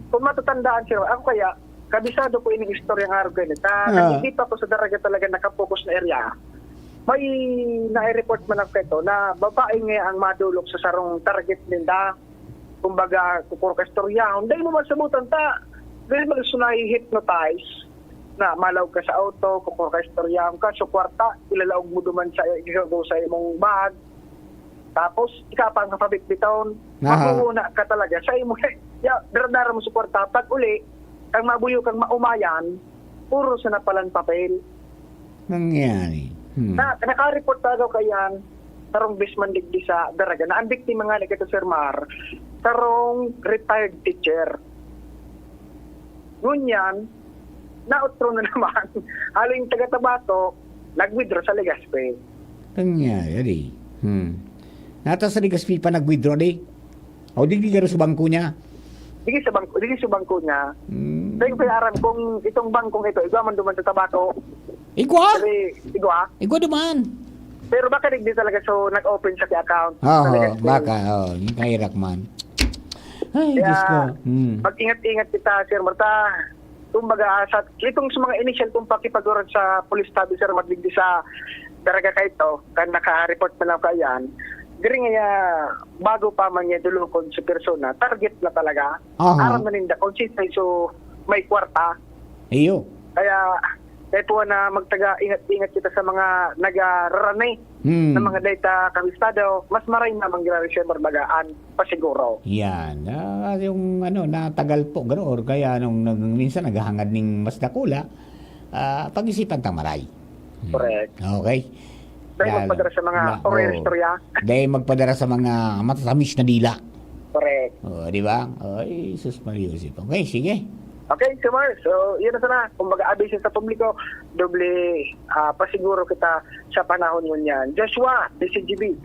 Kung matatandaan siya, ako kaya, kabisado ko ining istorya ng araw ganito. Hindi pa ko sa daraga talaga nakapokus na area. May nai-report man ako ito na babae nga ang madulok sa sarong target ninda. Kumbaga, kukuro ka istorya. Hindi mo masabutan ta. Dahil magsunay hypnotize na malaw ka sa auto, kukuro ka istorya. Ka sa kwarta, ilalaog mo duman sa imong bag. Tapos, ikapang kapabit-biton, mabuhuna ka talaga. Sa imo, daradara mo sa kwarta. Pag uli, kang mabuyo kang maumayan, puro sa napalan papel. Nangyari. Naka-report tagaw kayan, sarong bisman digdi sa daraga. Na ang biktima nga ni Kito Sir Mar, sarong retired teacher. Ngunyan, nautro na naman, haling taga-Tabaco, nag-withdraw sa Legazpi. Nangyari. Nata sa Legazpi pa nag-withdraw di? O di garo sa bangko niya? Digi sa bangko niya. Dahil payaran kung itong bangkong ito, igwa man duman sa Tabaco. Igwa? Igwa? Igwa duman. Pero baka digdi talaga so nag-open siya account. Baka. Kahirap man. Ay, Diyos ko. Mag-ingat-ingat kita, Sir Marta. Kumbaga, itong sa mga initial kong pakipag-uran sa police officer magdigdi sa daraga kayo, kan naka-report na lang kayan, diri nga bago pa man niya dulukon sa persona, target na talaga. Aram na ninda, consistent so may kwarta. Iyo. Kaya po na magtaga-ingat-ingat kita sa mga nagararani ng mga data kabistado, mas maray na mangyari-reserve bagaan pasiguro. Yan. Yung natagal po gano'n or kaya nung minsan naghahangad ng mas dakula, pag-isipan tamaray. Correct. Okay. Dahil magpadara sa mga storya. Dahil magpadara sa mga matatamis na dila. Correct. Di ba? Ay, sus Mariusip. Okay, sige. Okay, Kumar. So, yun na sana. Kumbaga, abis sa publiko, doble pasiguro kita sa panahon yun yan. Joshua, DCGB.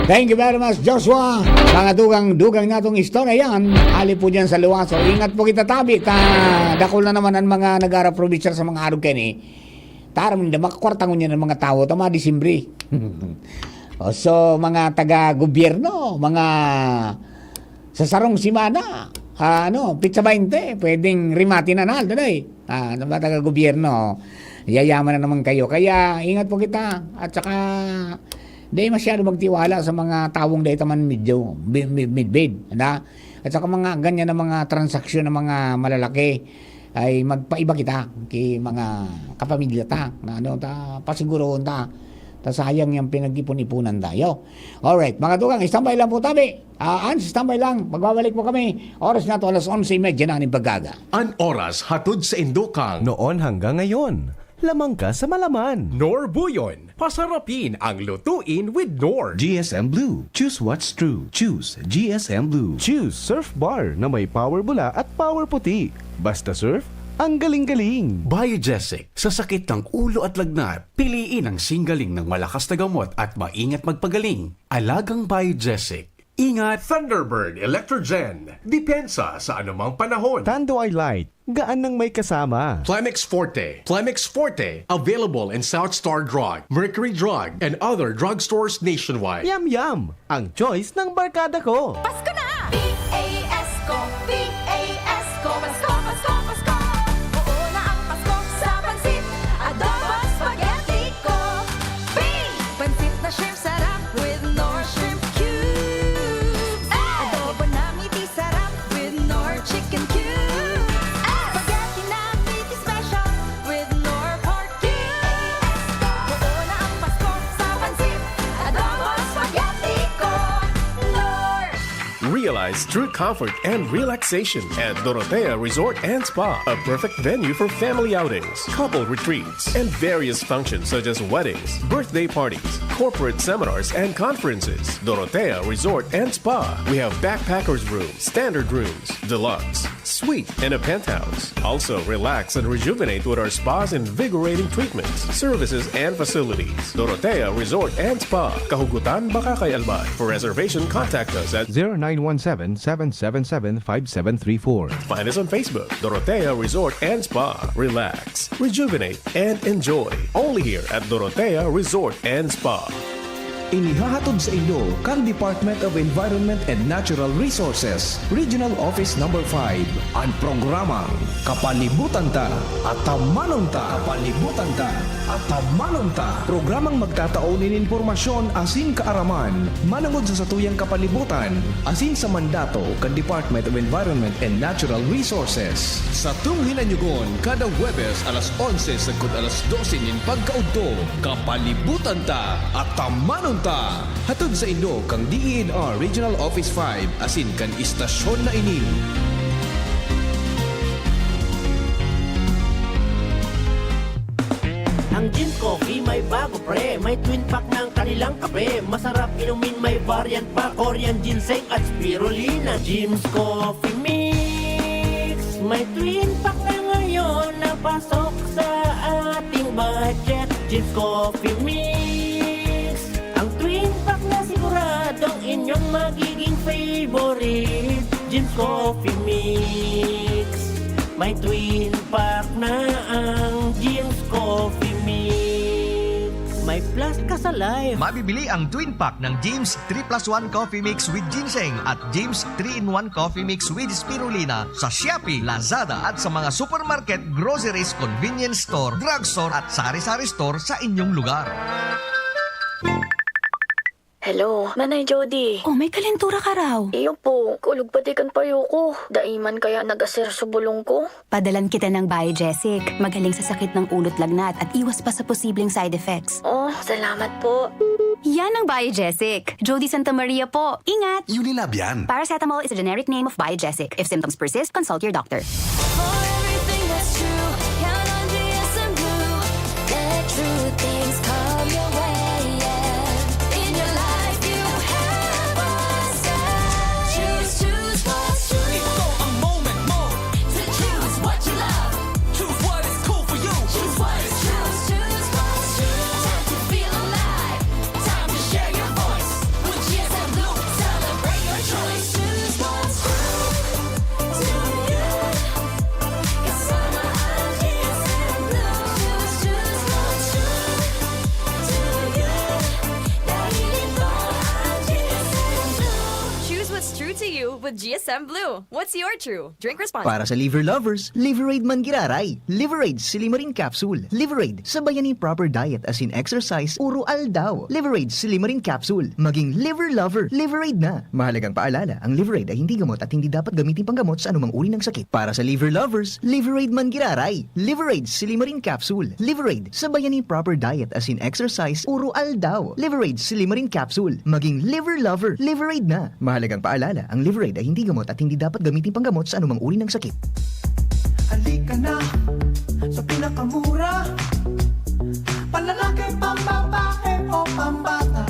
Thank you very much, Joshua. Mga dugang natong istorya yan. Ali po dyan sa luwas. So, ingat po kita tabi. Dakol na naman ang mga nag-ara provincial sa mga arog kani. Taram nila, makakwartangon niya ng mga tao. Tama, Disimbre. So, mga taga-gobyerno, mga sa sarong simana, pizza 20, pwedeng rimati na nal, today. Mga taga-gobyerno, yayaman na naman kayo. Kaya, ingat po kita. At saka, di masyado magtiwala sa mga tawong dahil taman midbid. At saka mga ganyan na mga transaksyon ng mga malalaki ay magpaiba kita kay mga kapamilya ta na pasiguroon ta sayang yung pinag-ipon-ipunan tayo. Alright, mga dugang, standby lang po tabi. Standby lang, magbabalik po kami. Oras na to, 11:30 na ng paggaga. An oras hatod sa Indokang. Noon hanggang ngayon. Lamang ka sa malaman. Nor Buyon. Pasarapin ang lutuin with Nor. GSM Blue. Choose what's true. Choose GSM Blue. Choose Surf Bar na may power bula at power puti. Basta surf, ang galing-galing. Biogesic. Sa sakit ng ulo at lagnat, piliin ang singgaling ng malakas na gamot at maingat magpagaling. Alagang Biogesic. Ingat! Thunderbird Electrogen. Depensa sa anumang panahon. Tanduay Light. Gaan ng may kasama. Plemix Forte. Plemix Forte. Available in South Star Drug, Mercury Drug, and other drugstores nationwide. Yum! Ang choice ng barkada ko. Pasko na! P-A-S-Co, P-A-S-Co, Pasko, Pasko, Pasko. Oo na ang Pasko sa pansit, adobo, spaghetti ko. Pansit na shrimp sarap with Nor shrimp cubes. Adobo na meaty sarap with Nor chicken cubes. Spaghetti na meaty special with Nor pork cubes. Oo na ang Pasko sa pansit, adobo, spaghetti ko. Nor! Realize true comfort and relaxation at Dorotea Resort and Spa, a perfect venue for family outings, couple retreats, and various functions such as weddings, birthday parties, corporate seminars, and conferences. Dorotea Resort and Spa. We have backpackers rooms, standard rooms, deluxe, suite, and a penthouse. Also, relax and rejuvenate with our spa's invigorating treatments, services, and facilities. Dorotea Resort and Spa, Kahugutan, Bakakay, Albay. For reservation, contact us at 0917-777-5734. Find us on Facebook, Dorotea Resort and Spa. Relax, rejuvenate, and enjoy. Only here at Dorotea Resort and Spa. Inihahatod sa inyo kang Department of Environment and Natural Resources, Regional Office No. 5, ang programang Kapalibutan Ta at Tamanon Ta. Kapalibutan Ta at Tamanon Ta. Programang magtataon ng impormasyon asin kaaraman, manangod sa satuyang kapalibutan, asin sa mandato kan Department of Environment and Natural Resources. Sa tunghinanyugon, kada Huwebes alas 11 sagkod alas 12 nin pagkaudto, Kapalibutan Ta at Tamanon Ta. Hatod sa inyo kang DENR Regional Office 5 asin kan istasyon na ini. Ang Jim's Coffee may bago pre, may twin pack ng kanilang kape. Masarap inumin, may variant pa, Korean ginseng at spirulina. Jim's Coffee Mix, may twin pack na ngayon na pasok sa ating budget. Jim's Coffee Mix, ang twin pack na siguradong inyong magiging favorite. Jim's Coffee Mix, may twin pack na ang Jim's Coffee Mix. May Life Plus ka sa life. Mabibili ang twin pack ng James 3+1 Coffee Mix with Ginseng at James 3-in-1 Coffee Mix with Spirulina sa Shopee, Lazada at sa mga supermarket, groceries, convenience store, drugstore at sari-sari store sa inyong lugar. Hello, Manay Jody. Oh, may kalentura ka raw. Iyo po, kulog pati kan payo ko. Daiman kaya nag-aser sa bulong ko. Padalan kita ng Biogesic. Magaling sa sakit ng ulo't lagnat at iwas pa sa posibleng side effects. Oh, salamat po. Yan ang Biogesic. Jody Santa Maria po. Ingat! Unilab yan. Paracetamol is a generic name of Biogesic. If symptoms persist, consult your doctor. For everything that's true, count on GSM Blue. Let true things come your way, yeah. In your life you have a say. Choose what's true. Ito ang moment mo to choose what you love. Choose what is cool for you. Choose what is true. Choose what's true. Time to feel alive. Time to share your voice. With GSM Blue, celebrate your choice. Choose what's true to you. Kasama ang GSM Blue. Choose what's true to you. Dahil ito ang GSM Blue. Choose what's true to you with GSM Blue. What's your true? Drink responsibly. Para sa liver lovers, Liveraid Mangiraray. Liveraid Silimarin Capsule. Liveraid, sabayan ni proper diet as in exercise, uro aldaw. Liveraid Silimarin Capsule. Maging liver lover, Liveraid na. Mahalagang paalala, ang Liveraid ay hindi gamot at hindi dapat gamitin panggamot sa anumang uri ng sakit. Para sa liver lovers, Liveraid Mangiraray. Liveraid Silimarin Capsule. Liveraid, sabayan ni proper diet as in exercise, uro aldaw. Liveraid Silimarin Capsule. Maging liver lover, Liveraid na. Mahalagang paalala, ang Liveraid ay hindi gamot at hindi dapat gamitin panggamot sa anumang uri ng sakit. Halika na sa pinakamura. Panlalaki, pambabae o pambata.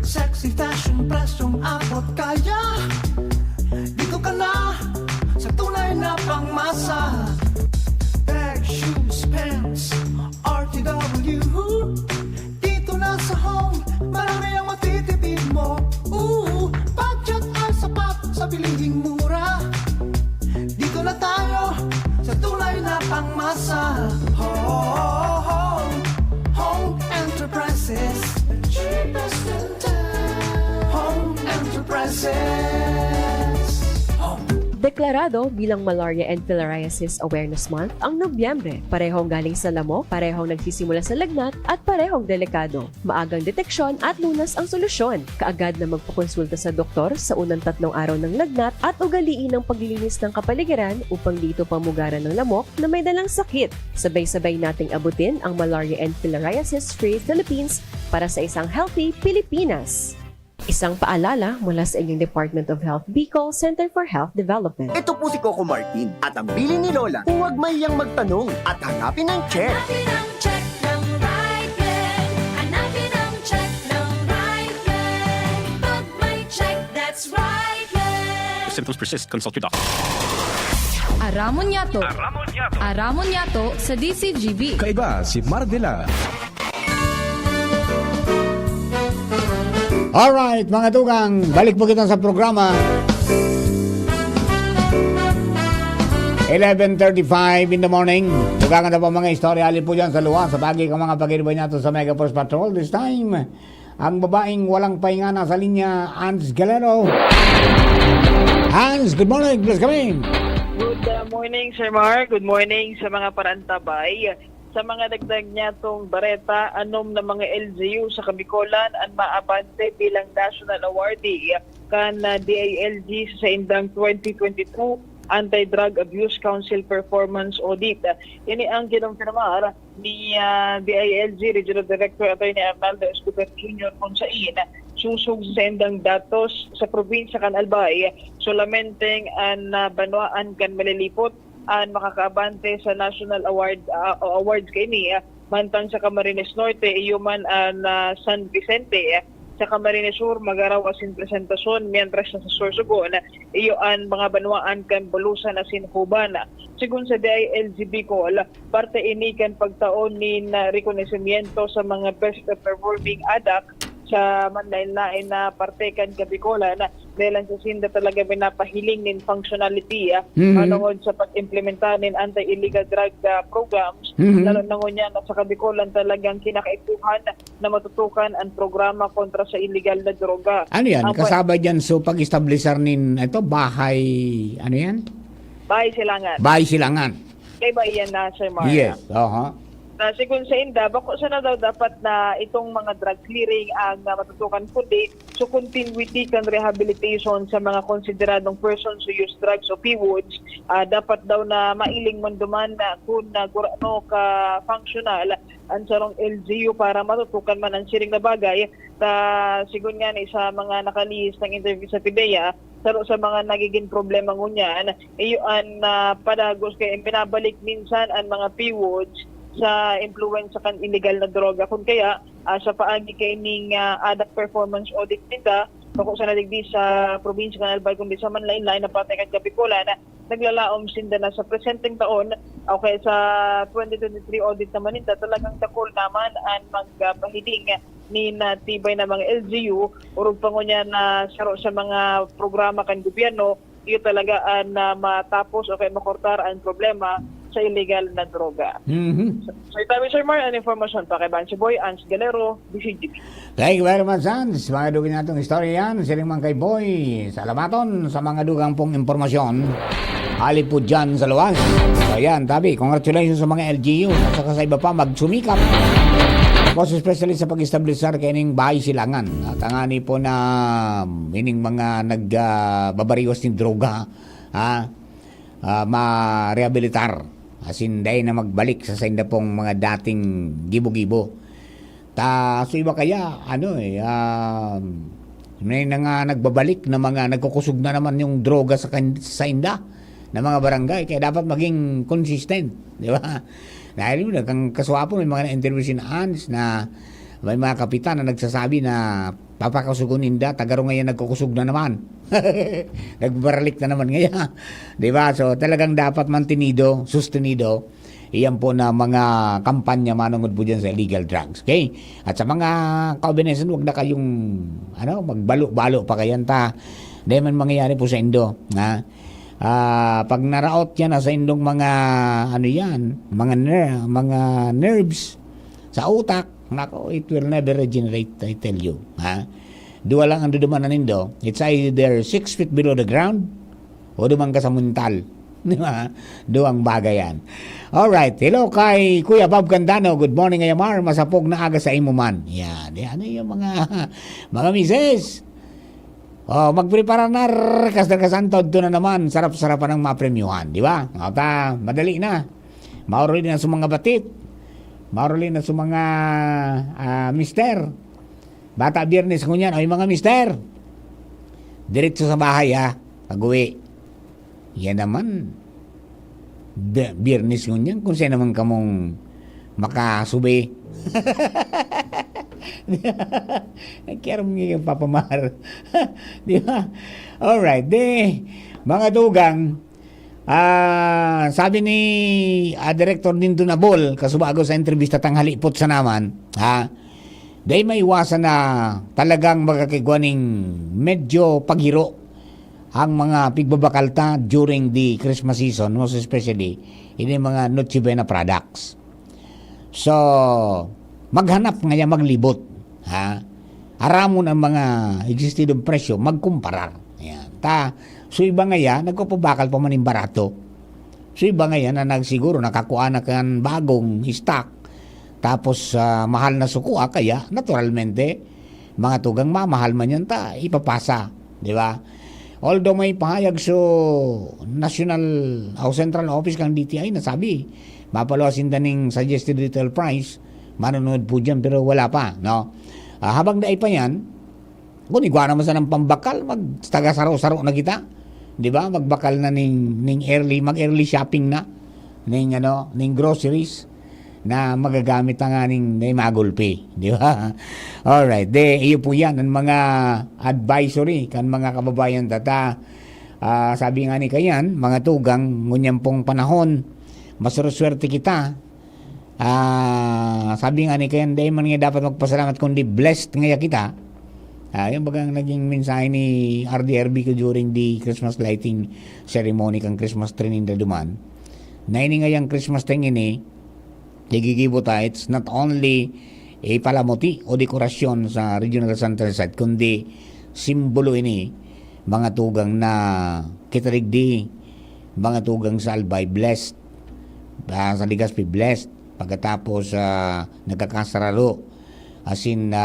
Sexy fashion, presyong abot kaya. Dito ka na sa tunay na pangmasa. Bag, shoes, pants, RTW. Dito na sa home, marami ang matitipid mo. Budget ay sapat sa bilihing mura. Dito na tayo sa tunay na pangmasa. Home Enterprises, the cheapest in town. Home Enterprises. Deklarado bilang Malaria and Filariasis Awareness Month ang Nobyembre. Parehong galing sa lamok, parehong nagsisimula sa lagnat, at parehong delikado. Maagang deteksyon at lunas ang solusyon. Kaagad na magpakonsulta sa doktor sa unang 3 araw ng lagnat at ugaliin ang paglilinis ng kapaligiran upang dito pamugaran ng lamok na may dalang sakit. Sabay-sabay nating abutin ang Malaria and Filariasis Free Philippines para sa isang healthy Pilipinas. Isang paalala mula sa inyong Department of Health Bicol Center for Health Development. Ito po si Coco Martin at ang bilin ni Lola, huwag mayang magtanong at hanapin ang check. Hanapin ang check ng right leg. Hanapin ang check ng right leg. Pag may check, that's right leg. If symptoms persist, consult your doctor. Aramon Yato. Aramon Yato sa DCGB. Kaiba si Mardela. Alright, mga tugang, balik po kita sa programa. 11:35 in the morning. Tugangan na po mga istorya. Alin po dyan sa luwa. Sa pagi ka mga pag-iribay nato sa Mega Force Patrol. This time, ang babaeng walang pahinga na sa linya, Hans Galero. Hans, good morning. Please come in. Good morning, Sir Mark. Good morning sa mga parantabay. Sa mga dagdag niya itong bareta, anom na mga LGU sa Kabikolan ang maabante bilang National Awardee kan DILG sa indang 2022 Anti-Drug Abuse Council Performance Audit. Ini ang kinumpirmar ni DILG Regional Director Atty. Arnaldo Escobar Jr. kung saan susug sa indang datos sa probinsya kan Albay, solamenteng ang banwaan kan malilipot ang makakaabante sa National Awards kini mantang sa Camarines Norte iyuman ang San Vicente sa Camarines Sur magaraw asin presentasyon mientras sa Sorsogon iyo ang mga banwaan kan Bulusan asin Huban. Sigun sa DILG Bicol, parte ini kan pagtaon ni rekonosimiento sa mga best performing adak sa manlain-lain na parte kan Kabikolan dahil sa sinda talaga binapahiling nin functionality Mhm. anungod sa pag-implementa nin anti-illegal drug programs, Mhm. lalo na ngunya na sa Kabikulan talagang kinakaipuhan na matutukan ang programa kontra sa illegal na droga. Ano yan? Ang Kasaba dyan so pag-establisher nin ito, bahay, ano yan? Bahay Silangan. Bahay Silangan. Kay ba yan na, Sir Mar? Yes, Na sigun sa inda, bako sa na daw dapat na itong mga drug clearing ang matutukan kundi so continuity kan rehabilitation sa mga konsideradong persons who use drugs o PWODs, dapat daw na mailing man duman na kung gurano ka functional ang sarong LGU para matutukan man ang siring na bagay ta sigun nga ni sa mga nakalihis ng interview sa PIDEA saro sa mga nagiging problema ngunyan iyon padagos kay pinabalik minsan ang mga PWODs sa influence sa kan illegal na droga kung kaya sa paagi kay ning ADAC performance audit nila kung sa nadigdi sa probinsya kan Albay kundi sa Manlaynlay na patay kan Kabikulan na naglalaom sinda na sa presenteng taon okay sa 2023 audit naman nila talagang dakol naman ang magpahiding ni natibay na mga LGU urog pangunya na saro sa mga programa kan gobyerno iyo talaga na matapos o kaya makortar ang problema sa illegal na droga. So itabi Sir Mar, ang informasyon pa kay Bansi Boy, Ans Galero, BCGB. Thank you very much, Hans. Mga dugin natong istorya yan. Siling man kay Boy. Salamaton sa mga dugang pong impormasyon. Halipod dyan sa luwas. So yan, tabi. Congratulations sa mga LGU. At saka sa iba pa, magsumikap. Post specialist sa pag-establisar kaning Bahay Silangan. At ang ani po na ining mga nagbabariwas ng droga, ma-rehabilitar. As in, dahil na magbalik sa inda pong mga dating gibo-gibo. So iba kaya, may na nga nagbabalik na mga nagkukusog na naman yung droga sa inda na mga barangay. Kaya dapat maging consistent. Di ba? Dahil kang kaswapo, may mga na-interview si Hans na may mga kapitan na nagsasabi na papakasugon ninda, tagaro ngayon nagkukusog na naman. Nagbaralik na naman ngayon. Diba? So talagang dapat mantenido, sustenido, iyan po na mga kampanya manungod po dyan sa illegal drugs. Okay? At sa mga kaubinesan, huwag na kayong magbalo-balo pa kayan ta. Dahil man mangyayari po sa Indo. Pag naraot yan sa Indong mga mga nerves sa utak, nako, it will never regenerate, I tell you. Dua lang ang dudumanan nindo. It's either 6 feet below the ground o dumang ka sa muntal. Duang bagay yan. Alright, hello kay Kuya Bob Candano. Good morning, Ayamar. Masapog na aga sa imuman. Yan yung mga mises. Magprepara na kasantod to na naman. Sarap-sarapan ng mapremyuhan, di ba? Madali na. Mauro na sa mga batit. Marulin na sa mga mister. Bata Biyernes ko niyan. Ay mga mister. Diretso sa bahay pag-uwi. Yan naman. Biyernes ko niyan. Kung saan naman kamong makasubi. Kaya mo yung papamahar. Di ba? Alright. Mga dugang, sabi ni Director Nindo Nabol kasubago sa entrevista tanghalipot sa naman dahil may iwasan na talagang magkakigwaning medyo paghiro ang mga pigbabakalta during the Christmas season, most especially in mga Noche Buena products. So maghanap nga maglibot aramon ang mga existidong presyo magkumparar. So iba nga nagpapabakal pa man yung barato. So iba nga na nagsiguro nakakuha na kan bagong stock. Tapos mahal na sukuha kaya naturalmente mga tugang mamahal man yan ipapasa. Di ba? Although may pahayag National Central Office kang DTI na sabi mapaluasin daning suggested retail price manunod po dyan pero wala pa. No? Habang daay pa yan kung igwa naman sa ng pambakal magtaga-saro-saro na kita. Di ba? Magbakal na mag-early shopping na ning groceries na magagamit na nga ning magulpi. Di ba? Alright. Iyo po yan ang mga advisory kan mga kababayan sabi nga ni kayan, mga tugang ngunyan pong panahon masuruswerte kita. Sabi nga ni kayan, dahil man nga dapat magpasalamat kundi blessed nga kita. Yung bagang naging mensahe ni RDRB ko during the Christmas lighting ceremony kang Christmas tree ninda duman. Na ini nga yung Christmas tree ini, nagigibo tayo, it's not only palamuti o dekorasyon sa regional center site, kundi simbolo ini, mga tugang na kitarigdi, mga tugang sa Albay, blessed, sa Legazpi, blessed, pagkatapos nagkakasaralo, as in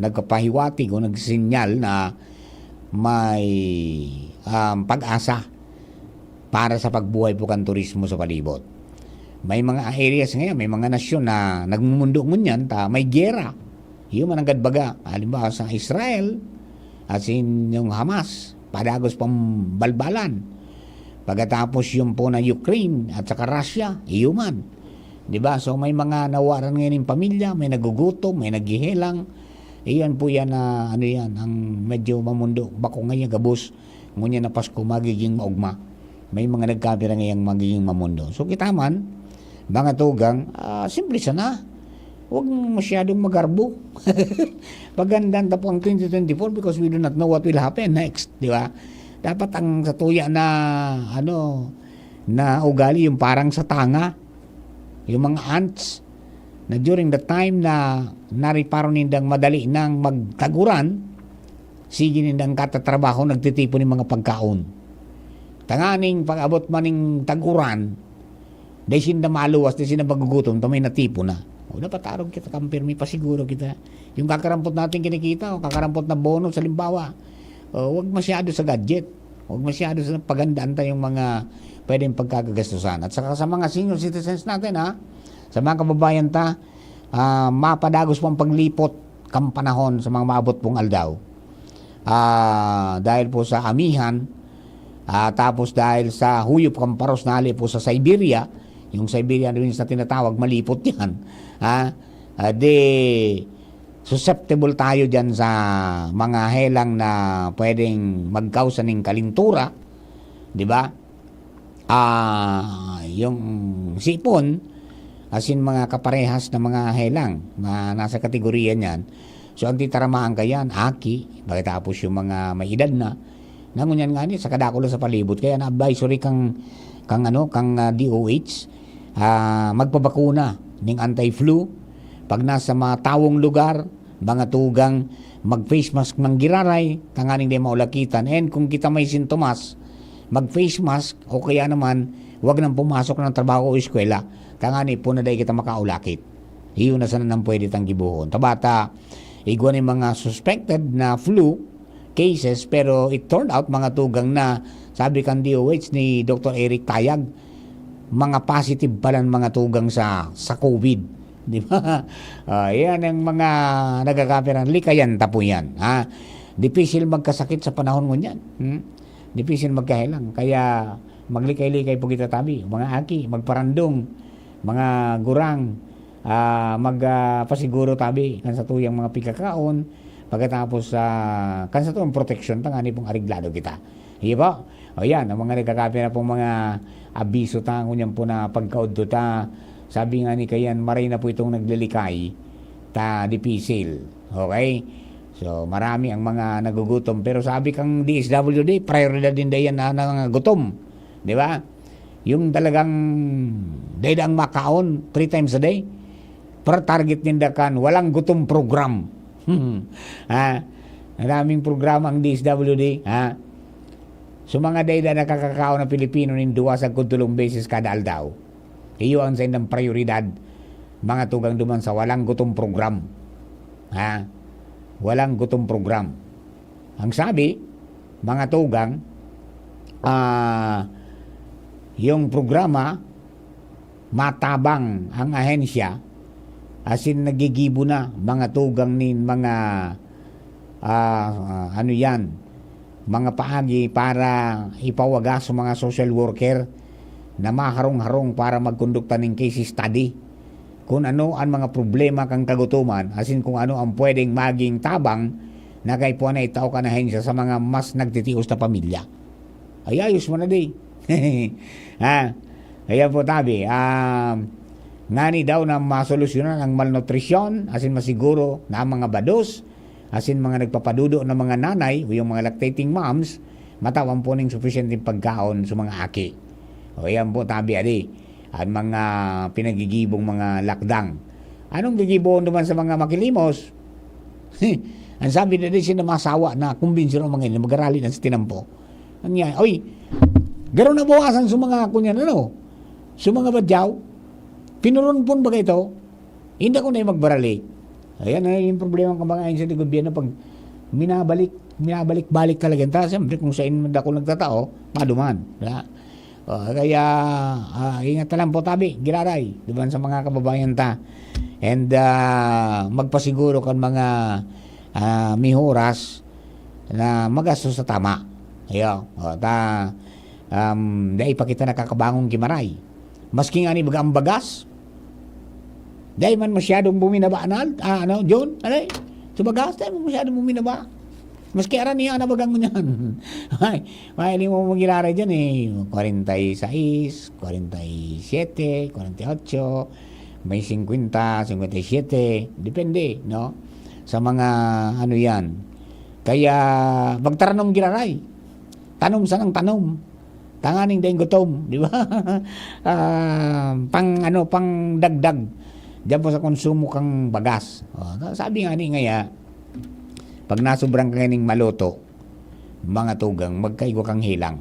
nagkapahiwatig o nagsinyal na may pag-asa para sa pagbuhay po kan turismo sa palibot. May mga areas ngayon, may mga nasyon na nagmumundo ngunyan, may gera. Yung mananggad baga, halimbawa sa Israel, as in yung Hamas, padagos pang balbalan. Pagkatapos yung po na Ukraine at saka Russia, iyuman. Diba? So may mga nawaran ngayon yung pamilya, may nagugutom, may naghihelang. Iyan po yan na ang medyo mamundo. Bako ngayon gabos, ngunyan na Pasko magiging maugma. May mga nagkapira ngayong magiging mamundo. So kita man, mga tugang, simple sana. Huwag masyadong magarbo. Pagandang po ang 2024 because we do not know what will happen next. Diba? Dapat ang satuya na na ugali yung parang sa tanga, yung mga ants na during the time na nariparo nindang madali nang magtaguran, sige nindang katatrabaho nagtitipon ng mga pagkaon. Tanganing pag-abot maning taguran, dahil sinda maluwas, dahil sinda magugutom, tamay natipo na. O dapat araw kita kampirmi pa siguro kita. Yung kakarampot natin kinikita, o kakarampot na bonus sa limbawa, huwag masyado sa gadget. Huwag masyado sa pagandaan tayong mga pwedeng pagkakagastusan. At saka sa mga senior citizens natin, sa mga kababayan mapadagos pang paglipot kang panahon sa mga maabot pong aldaw. Dahil po sa amihan, tapos dahil sa huyop kang paros na po sa Siberia, yung Siberian winds na tinatawag, malipot yan. Susceptible tayo dyan sa mga helang na pwedeng magkausa ng kalintura, di ba? Yung sipon, as in mga kaparehas na mga helang na nasa kategorya niyan. So ang titaramaan ka yan, aki, pagkatapos yung mga may edad na, nangunyan nga sa kadakulo sa palibot. Kaya na-advisory kang DOH, magpabakuna ng anti-flu. Pag nasa mga tawong lugar, mga tugang, mag-face mask ng giraray, tanganing di maulakitan. And kung kita may sintomas, mag-face mask o kaya naman, huwag nang pumasok ng trabaho o eskwela, tangani po na dahi kita makaulakit. Iyon na sana nang pwede tang gibuhon. Tabata, igwan yung mga suspected na flu cases, pero it turned out mga tugang na, sabi kang DOH ni Dr. Eric Tayag, mga positive pala mga tugang sa COVID. Di ba? Yan ang mga nagkakapiran. Likayan tapo yan. Difficile magkasakit sa panahon mo yan. Difficile magkahilang. Kaya maglikay-likay po kita tabi. Mga aki, magparandong, mga gurang, magpasiguro tabi kan sa tuyang mga pikakaon. Pagkatapos kan sa tuyang protection, tangani pong ariglado kita. Iya po? O yan, ang mga nagkakapira pong mga abiso tango niyan po na pagkaudto ta. Sabi nga ni Kayan, maray na po itong naglilikay, dipisil. Okay? So, marami ang mga nagugutom. Pero sabi kang DSWD, prioridad din dayan na gutom. Di ba? Yung talagang daydang makaon 3 times a day. Per target nindakan, walang gutom program. Maraming programa ang DSWD. So, mga dayda nakakakaon ng Pilipino ninduwa sa kutulong beses kada aldaw. Iyo ang sa indang prioridad, mga tugang duman sa walang gutom program. Walang gutom program. Ang sabi, mga tugang, yung programa, matabang ang ahensya, as in nagigibo na, mga tugang ni mga, mga paagi para ipawagas sa mga social worker, na maharong-harong para magkondukta ng case study kung ano ang mga problema kang kagutuman, asin kung ano ang pwedeng maging tabang na kay po na itaw ka na hensya sa mga mas nagtitios na pamilya. Ay ayos mo na di. Kaya po tabi, ngani daw na masolusyonan ang malnutrisyon, asin masiguro na ang mga bados asin mga nagpapadudo ng mga nanay o yung mga lactating moms, matawan po ng sufficient yung pagkaon sa mga aki. O yan po tabi adi. Ang mga pinagigibong mga lakdang. Anong gigibon naman sa mga makilimos? Ang sabi na din sila masawa na kumbinsi ng mga ini mag-arali na sa tinampo. Ang yan, oy, garo na buwasan sa mga kunyan, ano? Sa mga badyaw, pinurunpon ba ito? Hindi ko na yung magbarali. Ayan na yung problema ng mga sa gobyerno pag minabalik-balik talaga. Siyempre kung sa inyo ako nagtatao, maduman. Kaya ingat na lang po tabi, giraray, diba sa mga kababayan ta. And magpasiguro kan mga mihoras na magastos sa tama. Ayo, dahil pa kita nakakabangong kimaray. Maski nga ni bagang bagas, dahil man masyadong buminaba John, alay, sa bagas, dahil man masyadong buminaba. Maski aran niya na bagang niyan. Ay, hindi mo magilaray dyan 46, 47, 48, may 50, 57, depende, no? Sa mga yan. Kaya, magtaranong gilaray. Tanom sa nang tanom. Tanganing daing gutom, di ba? Pang dagdag. Diyan po sa konsumo kang bagas. Sabi nga ni ngaya, pag nasubrang ka ng maluto, mga tugang, magkaigo kang hilang.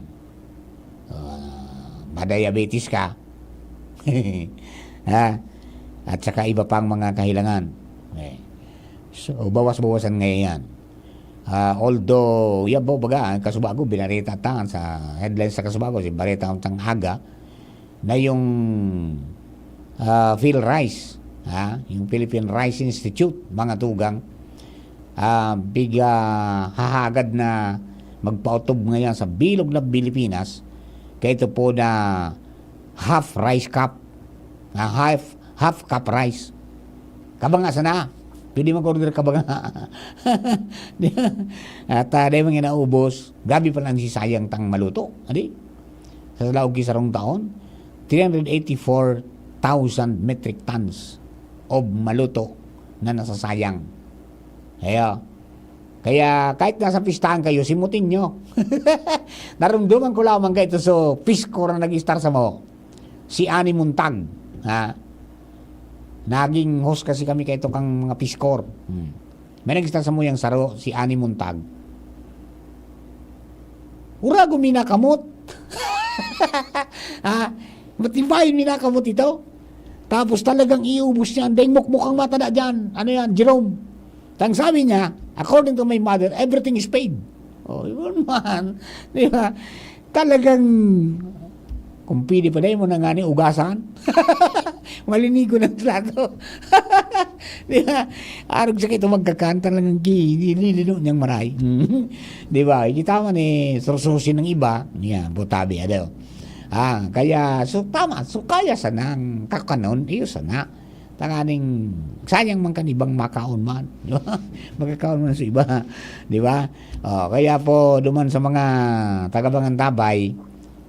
Madiabetes ka. At saka iba pang mga kahilangan. So, bawas-bawasan ngayon yan. Although, yan po baga, Kasubago, binarita tangan sa headlines sa Kasubago, si Barita ang aga, na yung PhilRice, yung Philippine Rice Institute, mga tugang, biga hahagad na magpautob ngayon sa bilog na Pilipinas, kaya ito po na half rice cup, half cup rice. Kabanga sana, pwede mag-order ka ba nga? At dahil mga naubos, gabi pa lang si sayang tang maluto. Adi? Sa laog kisarong taon, 384,000 metric tons of maluto na nasasayang. Kaya kahit nasa pistahan kayo, simutin nyo. Narumduman ko lamang kayo ito so pisko na nag-star sa mo. Si Ani Muntag. Naging host kasi kami kayo kang mga piskor. May nag-star sa mo yung saro, si Ani Muntag. Ura guminakamot. Matibayin minakamot ito. Tapos talagang iubos niya. Dahil mukmukhang mata na dyan. Ano yan? Jerome. Tang sabi niya, according to my mother, everything is paid. Yun man. Di ba? Talagang, kung pwede pa dahil mo na nga ni ugasan. Malinigo ng plato. Di ba? Arog sa kito magkakanta lang ang nililino niyang maray. Di ba? Kita man sursusin ng iba. Yan, butabi. Kaya, so tama. So kaya sanang kakanon, iyo sana. Tanganing sayang man kanibang makaon man, di ba? Magkakaon man sa iba, di ba? Kaya po duman sa mga tagabangan tabay,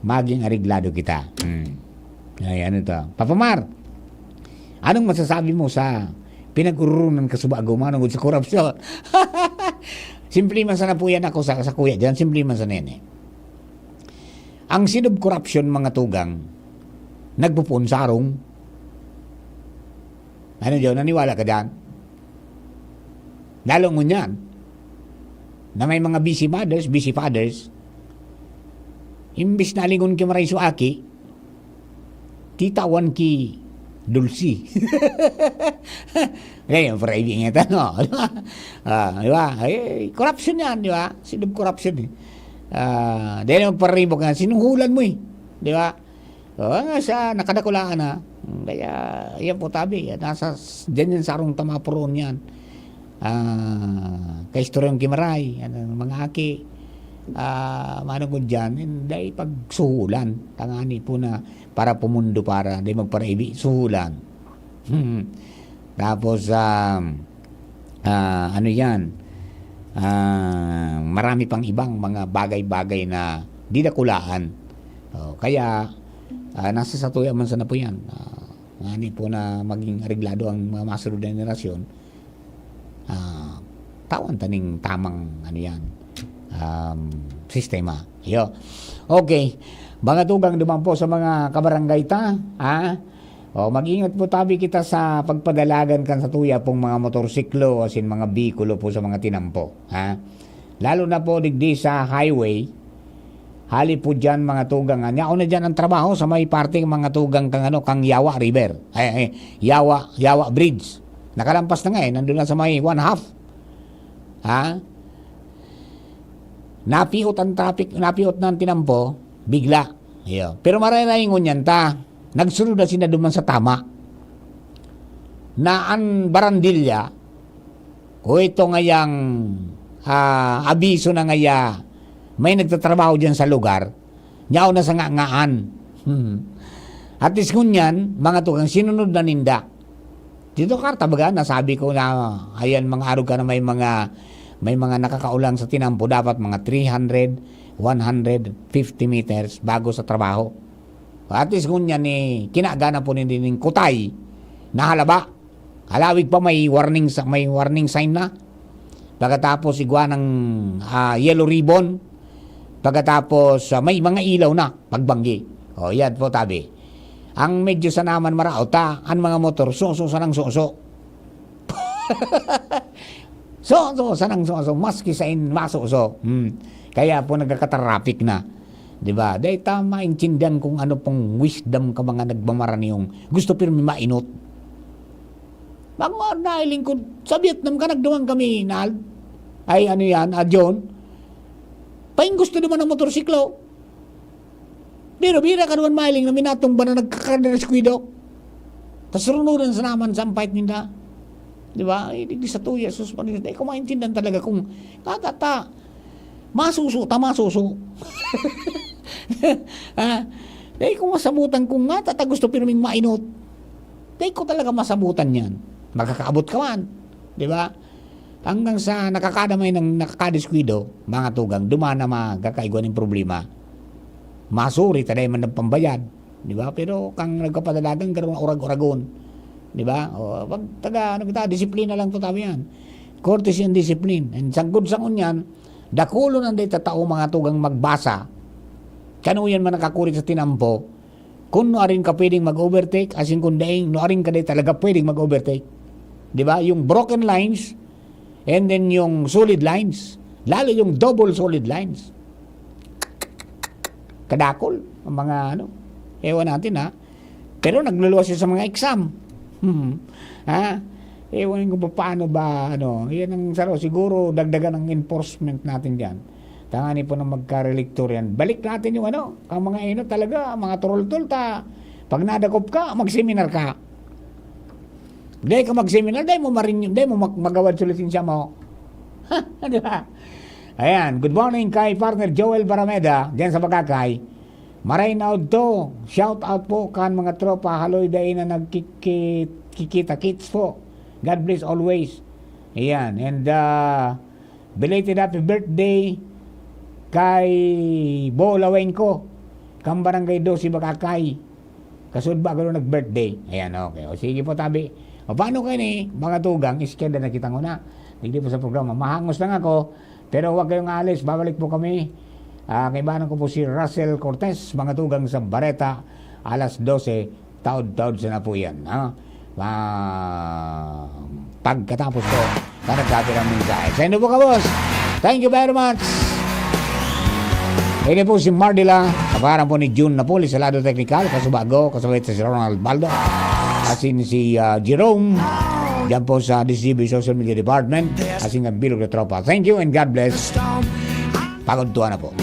maging ariglado kita. Ay, ano to? Papamar, anong masasabi mo sa pinag-urunan Kasubago manungod sa korupsyon? Simple man sana po yan ako sa kuya dyan, simple man sa nene. Ang sin of corruption, mga tugang, nagpupunsarong. Ano dyan? Naniwala ka dyan? Lalo mo yan. Na may mga busy mothers, busy fathers, imbis na lingon ki maray suaki, titawan ki dulci. Ngayon, for ibig nga no? Di ba? Corruption yan, di ba? Sin of corruption. Dahil magparibok nga, sinuhulan mo di ba? Sa nakadakulaan na. Kaya, yan po tabi. Nasa, dyan yung sarong tamapuron yan. Kay Storyong Kimaray, mga aki. Manong dyan, dahil pagsuhulan. Tangani po na para pumundo para, dahil magparaibi, suhulan. Tapos, ano yan, marami pang ibang mga bagay-bagay na didakulaan. Kaya, nasa satuya man sana po yan. Ngani po na maging areglado ang mga masunod na generasyon. tawan taning tamang ano yan, sistema. Yo. Okay. Mga tugang duman po sa mga kabarangay ta, o mag-ingat po tabi kita sa pagpadalagan kan sa tuya pong mga motorsiklo asin mga bikulo po sa mga tinampo, Lalo na po digdi sa highway, hali po dyan mga tugang. Nyaon na dyan ang trabaho sa may parting mga tugang kang Yawa River. Yawa Bridge. Nakalampas na nga nandun na sa may 1/2. Napiot ang traffic, napiot ng tinampo, bigla. Pero mararaingon yan ta. Nagsunod na sila duman sa tama. Na ang barandilya, o ito ngayang abiso na ngaya, may nagtatrabaho dyan sa lugar, nyaw na sa ngaan. At is kunyan, mga tukang sinunod na ninda. Dito karta baga, nasabi ko na, ayan mga araw ka na may mga nakakaulang sa tinampo, dapat mga 300, 150 meters bago sa trabaho. At least kunyan kinagana po ninding kutay na halaba. Halawig pa may warning sign na. Pagkatapos igwa ng yellow ribbon. Pagkatapos may mga ilaw na pagbanggi. O yan po tabi. Ang medyo sa naman marao ta ang mga motor so sanang so. So sanang so maski sa maso. Kaya po nagkakatraffic na. Diba? Dahil tama intindihan kung ano pong wisdom ka mga nagmamaran yung gusto pero may mainot. Mga nahiling ko, sa Vietnam ka nagduman kami, ay ano yan, John, paing gusto naman ng motorsiklo. Pero bira ka naman mahiling na minatong ba na nagkakanda na skwido. Tapos runuran sa naman sa ampait ninda. Diba? Di sa tuya, suspanin. Dahil ko maintindihan talaga kung masuso. Dahil kung masabutan kung gusto pero may mainot. Dahil ko talaga masabutan yan. Magkakaabot ka man. Diba? Hanggang sa nakakadamay ng nakakadiskwido, mga tugang, dumana magkakaigwan ng problema. Masuri, taday man ng pambayad. Diba? Pero kang nagkapadalagan, karoon orag-oragon. Diba? O, pag disiplina lang to tabi yan. Courtesy and discipline. And sanggod-sangon yan, dakulo ng data tao mga tugang magbasa. Kanuyan man nakakurit sa tinampo, kung noarin ka pwedeng mag-overtake, asin kung daing noarin ka talaga pwedeng mag-overtake. Diba? Yung broken lines, and then yung solid lines, lalo yung double solid lines. Kadakol, ang mga ewan natin Pero nagluluwas sa mga exam. Ewan ko paano ba, yan ang saro, siguro dagdagan ang enforcement natin dyan. Tangani po na magka-relictor yan. Balik natin yung ang mga talaga, mga turol-tol pag nadakop ka, mag-seminar ka. Dahil ka mag-seminar, dahil mo magawad sulitin siya mo. Di ba? Ayan, good morning kay partner Joel Barameda, dyan sa Bagakay. Maray na to, shout out po kan mga tropa, haloy dahil na nagkikita-kits po. God bless always. Ayan, and belated happy birthday kay Bo Lawenko, kang barangay 12 Bagakay. Kasud ba gano'n nag-birthday? Ayan, okay. O sige po tabi. O paano kayo mga tugang, iskenda na kita na. Hindi po sa programa. Mahangos lang ako, pero huwag kayong alis. Babalik po kami. Kaibanan ko po si Russell Cortez, mga tugang sa Bareta, alas 12, taod-taod sa na po yan. Pagkatapos ko, nagsabi ng mensahe. Sa inyo po ka, boss. Thank you very much. Ini po si Mardila, kaparang po ni June Napoli sa lado technical, kasubago, kasabay si Ronald Baldo, asin si Jerome, dyan po sa DCB Social Media Department, asin ang bilog na tropa. Thank you and God bless. Pagod tuwa na po.